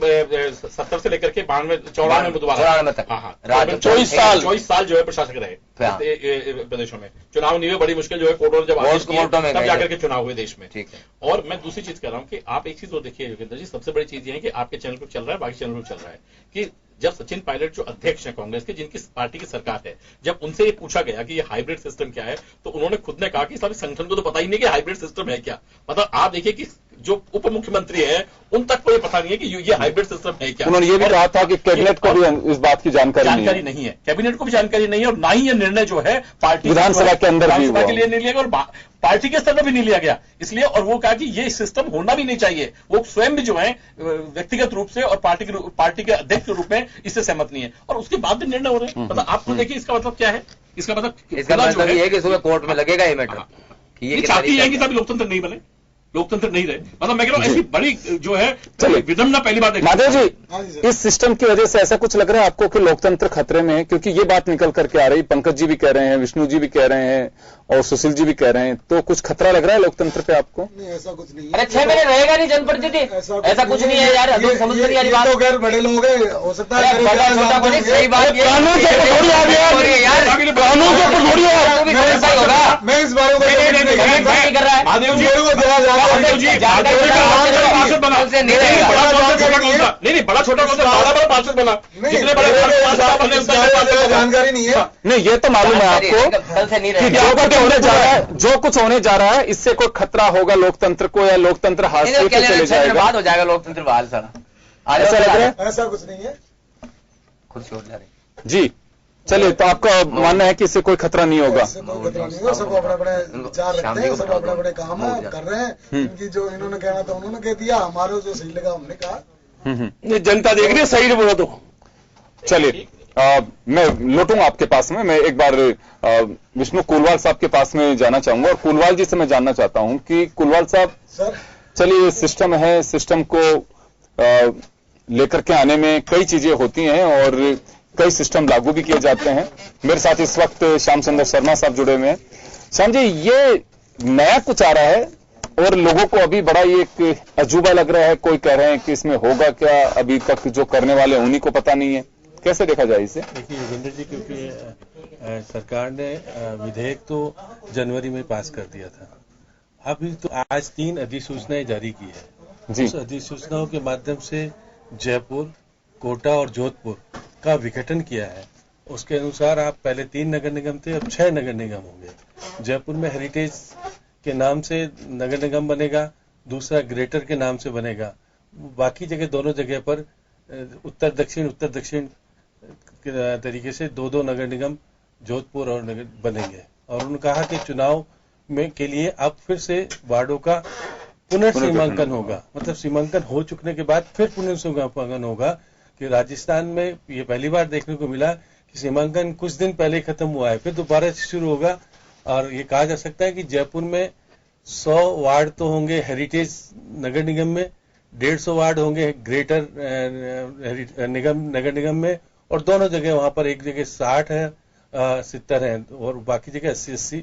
Speaker 10: 70 से लेकर के 94 में दोबारा
Speaker 9: 94 तक
Speaker 10: 24 साल जो है प्रशासक रहे प्रदेशों में। चुनाव नहीं हुए, बड़ी मुश्किल जो है कोर्टों जब तब जाकर के चुनाव हुए देश में।
Speaker 9: ठीक है।
Speaker 10: और मैं दूसरी चीज कह रहा हूं कि आप एक चीज तो देखिए योगेंद्र जी, सबसे बड़ी चीज ये है कि आपके चैनल पर चल रहा है, बाकी चैनल पर चल रहा है कि जब सचिन पायलट जो अध्यक्ष है कांग्रेस के, जिनकी पार्टी की सरकार है, जब उनसे ये पूछा गया कि ये हाइब्रिड सिस्टम क्या है, तो उन्होंने खुद ने कहा कि सभी संगठन को तो पता ही नहीं कि हाइब्रिड सिस्टम है क्या। मतलब आप देखिए कि जो उप मुख्यमंत्री है उन तक को ये पता नहीं है कि ये हाइब्रिड सिस्टम है क्या।
Speaker 7: उन्होंने ये भी कहा था कि कैबिनेट को भी इस बात की जानकारी
Speaker 10: नहीं है, कैबिनेट को भी जानकारी नहीं है, और ना ही ये निर्णय जो है पार्टी
Speaker 7: विधानसभा के अंदर भी
Speaker 10: के लिए नहीं लिया गया और पार्टी के स्तर पर भी नहीं लिया गया। इसलिए और वो कहा कि ये सिस्टम होना भी नहीं चाहिए, वो स्वयं भी जो है व्यक्तिगत रूप से और पार्टी के अध्यक्ष के रूप में इससे सहमत नहीं है, और उसके बाद भी निर्णय हो रहे हैं। मतलब आप तो देखिए इसका मतलब क्या है, इसका मतलब
Speaker 9: ये है कि सुबह कोर्ट में लगेगा ये मैटर,
Speaker 10: ये चाहती है कि सभी लोकतंत्र नहीं बने, लोकतंत्र नहीं रहे। मतलब मैं कह रहा हूं ऐसी बड़ी जो है विडम्बना पहली बात।
Speaker 7: महादेव जी, इस सिस्टम की वजह से ऐसा कुछ लग रहा है आपको कि लोकतंत्र खतरे में है? क्योंकि ये बात निकल करके आ रही, पंकज जी भी कह रहे हैं, विष्णु जी भी कह रहे हैं और सुशील जी भी कह रहे हैं, तो कुछ खतरा लग रहा है लोकतंत्र पे आपको?
Speaker 11: नहीं, ऐसा कुछ नहीं है।
Speaker 9: अरे 6 महीने रहेगा नहीं जनप्रतिनिधि, ऐसा कुछ नहीं है यार, समझ नहीं आ रही बात।
Speaker 11: तो खैर बड़े लोग हैं, हो सकता है
Speaker 9: सही बात,
Speaker 7: कानून से थोड़ी आ गया यार, कानून से थोड़ी
Speaker 9: होगा।
Speaker 11: मैं इस बारे में
Speaker 9: नहीं कर रहा है
Speaker 10: महादेव जी को दिया जा रहा है, नहीं बड़ा छोटा कौन सा, बड़ा पार्षद बना, जितने बड़े
Speaker 11: जानकारी नहीं है।
Speaker 7: नहीं, ये तो मालूम है आपको कि जो कुछ होने जा रहा है इससे कोई खतरा होगा लोकतंत्र को, या लोकतंत्र हाशिए पे चले जाएगा?
Speaker 9: बाद हो जाएगा लोकतंत्र बहाल। सारा
Speaker 7: ऐसा लग रहा है?
Speaker 11: ऐसा कुछ नहीं है,
Speaker 9: खुद छोड़ जा रहे
Speaker 7: जी। चलिए, तो आपका मानना है कि इससे कोई खतरा नहीं होगा?
Speaker 11: इससे कोई खतरा नहीं होगा, सब अपने विचार रखते हैं, सब अपने काम कर रहे हैं। इनकी जो इन्होंने कहना था उन्होंने कह दिया, हमारे जो सही लगा हमने कहा।
Speaker 8: ये जनता देख रही है, सही बोला तो।
Speaker 7: चलिए, मैं लौटूंगा आपके पास में। मैं एक बार विष्णु कुलवाल साहब के पास में जाना चाहूंगा और कुलवाल जी से मैं जानना चाहता हूं कि कुलवाल साहब,
Speaker 11: सर
Speaker 7: चलिए सिस्टम है, सिस्टम को लेकर के आने में कई चीजें होती हैं और कई सिस्टम लागू भी किए जाते हैं। मेरे साथ इस वक्त श्याम सुंदर शर्मा साहब जुड़े हुए हैं। श्याम जी, ये नया कुछ आ रहा है और लोगों को अभी बड़ा ये एक अजूबा लग रहा है। कोई कह रहे हैं कि इसमें होगा क्या, अभी तक जो करने वाले उन्हीं को पता नहीं है। कैसे देखा जाए इसे?
Speaker 12: देखिए योगेंद्र जी, क्योंकि सरकार ने विधेयक तो जनवरी में पास कर दिया था, अभी तो आज 3 अधिसूचनाएं जारी की है जी। उस अधिसूचनाओं के माध्यम से जयपुर, कोटा और जोधपुर का विघटन किया है। उसके अनुसार आप पहले 3 नगर निगम थे, अब 6 नगर निगम होंगे। जयपुर में हेरिटेज के नाम से नगर निगम बनेगा, दूसरा ग्रेटर के नाम से बनेगा। बाकी जगह दोनों जगह पर उत्तर दक्षिण तरीके से 2-2 नगर निगम जोधपुर और नगर बनेंगे। और उन्होंने कहा कि चुनाव में के लिए अब फिर से वार्डों का पुनर्सीमांकन होगा, मतलब सीमांकन हो चुकने के बाद फिर पुनर्सीमांकन होगा। कि राजस्थान में ये पहली बार देखने को मिला कि सीमांकन कुछ दिन पहले खत्म हुआ है, फिर दोबारा से शुरू होगा। और ये कहा जा सकता है कि जयपुर में 100 वार्ड तो होंगे हेरिटेज नगर निगम में, 150 वार्ड होंगे ग्रेटर नगर निगम में, और दोनों जगह वहां पर एक जगह 60 है, 70 है और बाकी जगह 80-80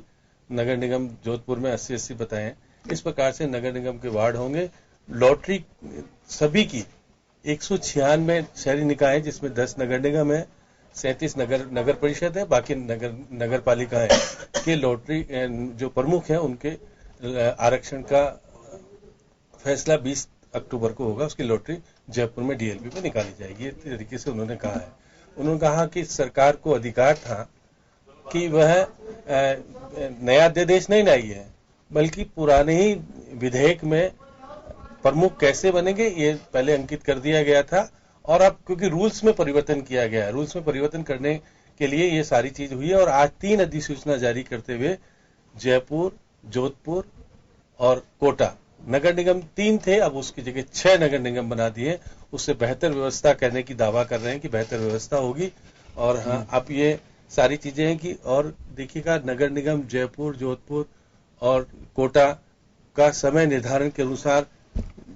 Speaker 12: नगर निगम जोधपुर में 80-80 बताए हैं। इस प्रकार से नगर निगम के वार्ड होंगे। लॉटरी सभी की 196 शहरी निकाय है, जिसमें 10 नगर निगम है, 37 नगर परिषद है, बाकी नगर पालिका है कि लॉटरी जो प्रमुख है उनके आरक्षण का फैसला 20 अक्टूबर को होगा। उसकी लॉटरी जयपुर में डीएलपी में निकाली जाएगी। इस तरीके से उन्होंने कहा है। उन्होंने कहा कि सरकार को अधिकार था कि वह नया अध्यादेश नहीं लाई है, बल्कि पुराने ही विधेयक में प्रमुख कैसे बनेंगे ये पहले अंकित कर दिया गया था। और अब क्योंकि रूल्स में परिवर्तन किया गया है, रूल्स में परिवर्तन करने के लिए ये सारी चीज हुई है। और आज 3 अधिसूचना जारी करते हुए जयपुर, जोधपुर और कोटा नगर निगम 3 थे, अब उसकी जगह 6 नगर निगम बना दिए। उससे बेहतर व्यवस्था करने की दावा कर रहे हैं कि बेहतर व्यवस्था होगी। और हाँ, अब ये सारी चीजें हैं कि और देखिएगा, नगर निगम जयपुर, जोधपुर और कोटा का समय निर्धारण के अनुसार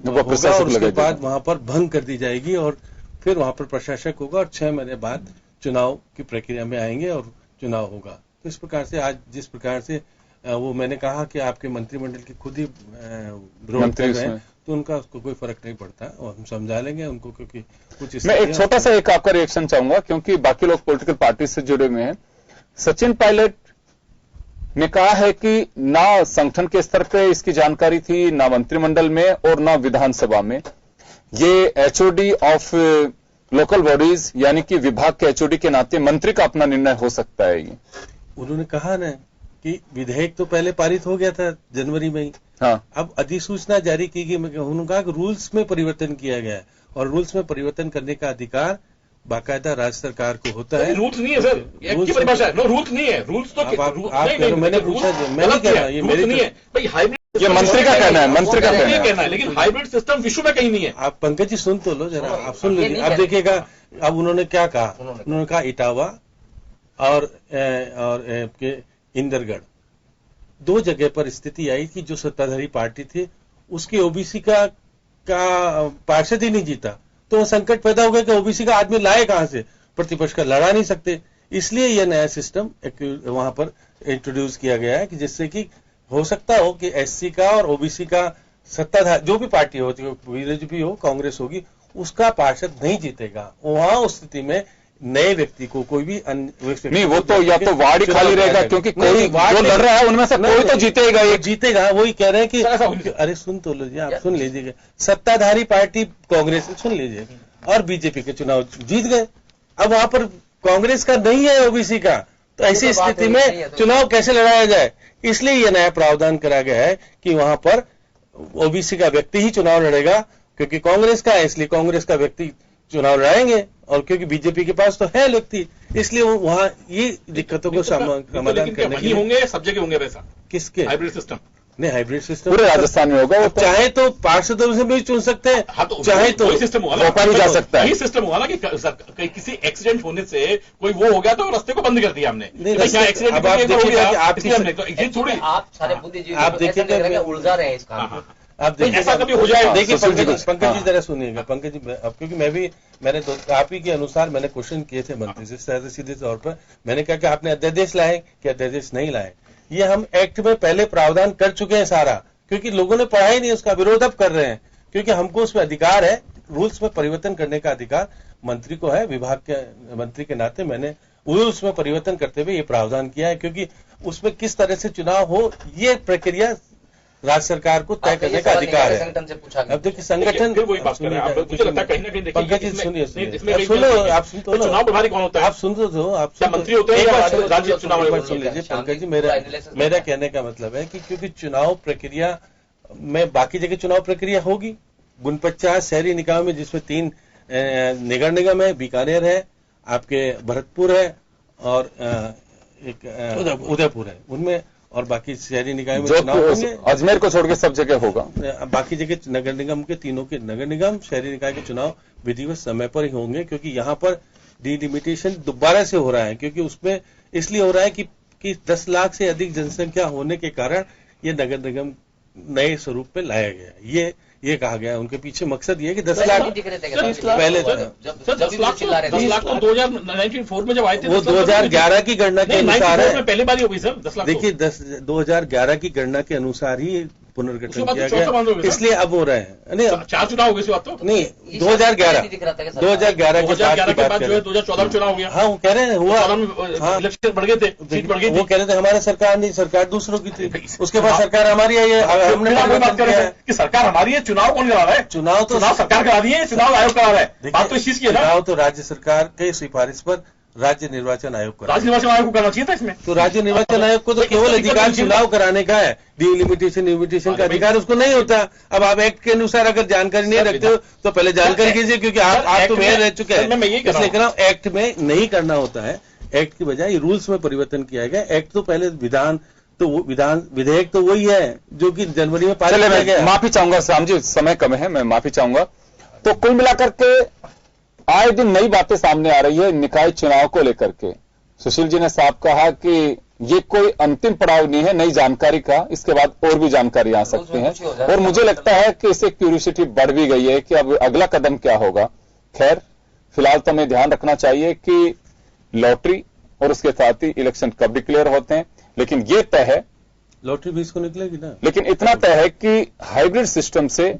Speaker 12: होगा और उसके बाद वहां पर भंग कर दी जाएगी और फिर वहां पर प्रशासक होगा और 6 महीने बाद चुनाव की प्रक्रिया में आएंगे और चुनाव होगा। तो इस प्रकार से आज जिस प्रकार से वो मैंने कहा कि आपके मंत्रिमंडल की खुद ही विरोध कर रहे हैं, तो उनका उसको कोई फर्क नहीं पड़ता और हम समझा लेंगे उनको, क्योंकि कुछ
Speaker 7: मैं एक छोटा सा एक आपका रिएक्शन चाहूंगा, क्योंकि बाकी लोग पॉलिटिकल पार्टी से जुड़े हुए हैं। सचिन पायलट ने कहा है कि ना संगठन के स्तर पे इसकी जानकारी थी, ना मंत्रिमंडल में और ना विधानसभा में। ये एचओडी ऑफ लोकल बॉडीज यानी कि विभाग के एचओडी के नाते मंत्री का अपना निर्णय हो सकता है। ये
Speaker 12: उन्होंने कहा ना कि विधेयक तो पहले पारित हो गया था जनवरी में ही,
Speaker 7: हाँ।
Speaker 12: अब अधिसूचना जारी की गई। उन्होंने कहा कि रूल्स में परिवर्तन किया गया है और रूल्स में परिवर्तन करने का अधिकार बाकायदा राज्य सरकार को होता है।
Speaker 10: रूल्स नहीं है सर, एक की परिभाषा है। नो रूल्स नहीं है, रूल्स तो
Speaker 12: मैंने पूछा, मैं नहीं कह रहा, ये मेरी
Speaker 10: नहीं है भाई। हाइब्रिड
Speaker 7: ये मंत्री का कहना है, मंत्री का
Speaker 10: कहना है, लेकिन हाइब्रिड सिस्टम विश्व में कहीं नहीं है।
Speaker 12: आप पंकज जी सुन तो लो जरा, आप सुन लीजिए। अब देखिएगा, अब उन्होंने क्या कहा, उन्होंने कहा इटावा और इंदरगढ़ 2 जगह पर स्थिति आई कि जो सत्ताधारी पार्टी थी उसकी ओबीसी का पार्षद ही नहीं जीता, तो संकट पैदा हो गया कि ओबीसी का आदमी लाए कहां से, प्रतिपक्ष का लड़ा नहीं सकते। इसलिए यह नया सिस्टम वहां पर इंट्रोड्यूस किया गया है कि जिससे कि हो सकता हो कि एससी का और ओबीसी का सत्ताधारी जो भी पार्टी होती है, बीजेपी हो, कांग्रेस होगी, उसका पार्षद नहीं जीतेगा। वहां उस स्थिति में नए व्यक्ति को कोई भी
Speaker 7: नहीं, वो तो या तो वार्ड ही खाली रहेगा, क्योंकि कोई जो लड़ रहा है उनमें से कोई तो जीतेगा। ये
Speaker 12: जीतेगा, वही कह रहे हैं कि अरे सुन तो लीजिए, आप सुन लीजिएगा। सत्ताधारी पार्टी कांग्रेस, सुन लीजिए, और बीजेपी के चुनाव जीत गए। अब वहां पर कांग्रेस का नहीं है ओबीसी का, तो ऐसी स्थिति में चुनाव कैसे लड़ाया जाए? इसलिए यह नया प्रावधान करा गया है कि वहां पर ओबीसी का व्यक्ति ही चुनाव लड़ेगा, क्योंकि कांग्रेस का है, इसलिए कांग्रेस का व्यक्ति चुनाव लड़ाएंगे, और क्योंकि बीजेपी के पास तो है व्यक्ति, इसलिए वो वहाँ ये दिक्कतों को समाधान करने के लिए
Speaker 10: होंगे, सब जगह होंगे वैसा।
Speaker 12: किसके
Speaker 10: हाइब्रिड सिस्टम?
Speaker 12: नहीं, हाइब्रिड सिस्टम
Speaker 7: पूरे राजस्थान में होगा। वो
Speaker 12: चाहे तो पार्षदों से भी चुन सकते हैं, चाहे तो
Speaker 10: सिस्टम हुआ
Speaker 7: व्यापारी जा सकता है।
Speaker 10: यही सिस्टम हुआ ना कि किसी एक्सीडेंट होने से कोई वो हो गया तो रास्ते को बंद कर दिया हमने।
Speaker 12: एक्सीडेंट अब आप देखिएगा कि
Speaker 9: आप सारे बुद्धिजीवी
Speaker 12: आप देखिए
Speaker 9: उलझा रहे हैं इस काम में।
Speaker 12: आप देखिए
Speaker 10: ऐसा कभी हो जाएगा।
Speaker 12: देखिए पंकज जी जरा सुनिएगा, पंकज जी अब क्योंकि मैंने आप ही के अनुसार मैंने क्वेश्चन किए थे मंत्री से सीधे तौर पर, मैंने कहा कि आपने अध्यादेश लाए कि अध्यादेश नहीं लाए। ये हम एक्ट में पहले प्रावधान कर चुके हैं सारा, क्योंकि लोगों ने पढ़ा ही नहीं, उसका विरोध अब कर रहे हैं, क्योंकि हमको उसमें अधिकार है, रूल्स में परिवर्तन करने का अधिकार मंत्री को है। विभाग के मंत्री के नाते मैंने रूल्स में परिवर्तन करते हुए ये प्रावधान किया है, क्योंकि उसमें किस तरह से चुनाव हो ये प्रक्रिया राज्य सरकार को तय करने का अधिकार है। अब देखिए संगठन, पंकज जी सुनिए, सुनो आप सुन तो,
Speaker 10: चुनाव प्रभारी कौन होता है?
Speaker 12: आप सुन तो आप
Speaker 10: मंत्री होते हैं या राज्य चुनाव?
Speaker 12: सुन लीजिए पंकज जी, मेरा कहने का मतलब है कि क्योंकि चुनाव प्रक्रिया में बाकी जगह चुनाव प्रक्रिया होगी, गुनपच्चा शहरी निकाय में जिसमें 3 नगर निगम है, बीकानेर है, आपके भरतपुर है और एक उदयपुर है, उनमें और बाकी शहरी निकाय में चुनाव होंगे।
Speaker 7: अजमेर को छोड़ के सब जगह होगा।
Speaker 12: बाकी जगह नगर निगम के तीनों के नगर निगम शहरी निकाय के चुनाव विधिवत समय पर ही होंगे, क्योंकि यहाँ पर डिलिमिटेशन दोबारा से हो रहा है, क्योंकि उसमें इसलिए हो रहा है कि 10 लाख से अधिक जनसंख्या होने के कारण ये नगर निगम नए स्वरूप में लाया गया। ये कहा गया, उनके पीछे मकसद ये है कि 10 लाख पहले
Speaker 10: 10 लाख तो 2004 में जब आए थे,
Speaker 12: वो 2011 की गणना के अनुसार है।
Speaker 10: पहले बार ही हो गई सर 10 लाख।
Speaker 12: देखिए 2011 की गणना के अनुसार ही पुनर्गठन किया गया, इसलिए अब हो रहे हैं। नहीं
Speaker 10: 4 चुनाव हो गए इस बात तो
Speaker 12: नहीं, 2011 के बाद की बात
Speaker 10: जो है 2014 में चुनाव हो गया।
Speaker 12: हाँ वो कह रहे हैं हुआ,
Speaker 10: इलेक्शन बढ़ गए थे, सीट बढ़ गई थी।
Speaker 12: वो कह रहे थे हमारी सरकार नहीं, सरकार दूसरों की थी, उसके बाद सरकार हमारी है, हमने
Speaker 10: बात कर रहे हैं कि सरकार हमारी है, चुनाव कौन करा रहा है?
Speaker 12: चुनाव तो
Speaker 10: सरकार करा दी है, चुनाव आयोग करा रहा है। बात तो इस चीज की है ना,
Speaker 12: चुनाव तो राज्य सरकार के सिफारिश पर राज्य निर्वाचन आयोग को,
Speaker 10: राज्य निर्वाचन आयोग को करना चाहिए था इसमें।
Speaker 12: तो राज्य निर्वाचन आयोग को तो केवल अधिकार चुनाव कराने का है, डिलिमिटेशन का अधिकार उसको नहीं होता। अब आप एक्ट के अनुसार अगर जानकारी नहीं रखते हो तो पहले जानकारी कीजिए, क्योंकि आप तो मेयर रह चुके हैं, इसलिए कह रहा हूं एक्ट में नहीं करना होता है। एक्ट की बजाय रूल्स में परिवर्तन किया गया। एक्ट तो पहले विधेयक तो वही है जो कि जनवरी में पारित किया गया।
Speaker 7: माफी चाहूंगा श्याम जी, समय कम है, मैं माफी चाहूंगा। तो कुल मिलाकर के आए दिन नई बातें सामने आ रही है निकाय चुनाव को लेकर के। सुशील जी ने साफ कहा कि ये कोई अंतिम पड़ाव नहीं है नई जानकारी का, इसके बाद और भी जानकारी आ सकती है, और मुझे लगता है कि इससे क्यूरियोसिटी बढ़ भी गई है कि अब अगला कदम क्या होगा। खैर फिलहाल तो हमें ध्यान रखना चाहिए कि लॉटरी और उसके साथ ही इलेक्शन कब डिक्लेयर होते हैं, लेकिन ये तय है,
Speaker 12: लॉटरी 20 को निकलेगी ना,
Speaker 7: लेकिन इतना तय है कि हाइब्रिड सिस्टम से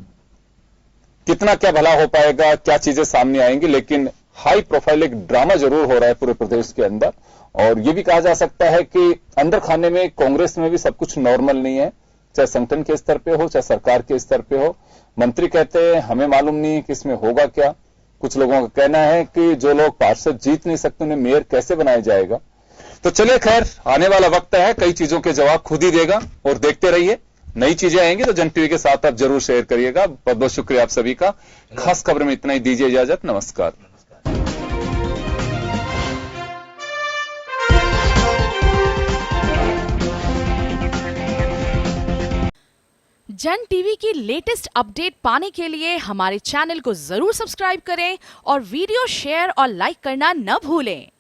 Speaker 7: कितना क्या भला हो पाएगा, क्या चीजें सामने आएंगी, लेकिन हाई प्रोफाइल एक ड्रामा जरूर हो रहा है पूरे प्रदेश के अंदर। और ये भी कहा जा सकता है कि अंदर खाने में कांग्रेस में भी सब कुछ नॉर्मल नहीं है, चाहे संगठन के स्तर पे हो चाहे सरकार के स्तर पे हो। मंत्री कहते हैं हमें मालूम नहीं कि इसमें होगा क्या। कुछ लोगों का कहना है कि जो लोग पार्षद जीत नहीं सकते उन्हें मेयर कैसे बनाया जाएगा। तो चलिए खैर आने वाला वक्त है, कई चीजों के जवाब खुद ही देगा, और देखते रहिए नई चीजें आएंगी तो जन टीवी के साथ आप जरूर शेयर करिएगा। बहुत बहुत शुक्रिया आप सभी का। खास खबर में इतना ही, दीजिए इजाजत, नमस्कार।
Speaker 13: जन टीवी की लेटेस्ट अपडेट पाने के लिए हमारे चैनल को जरूर सब्सक्राइब करें और वीडियो शेयर और लाइक करना न भूलें।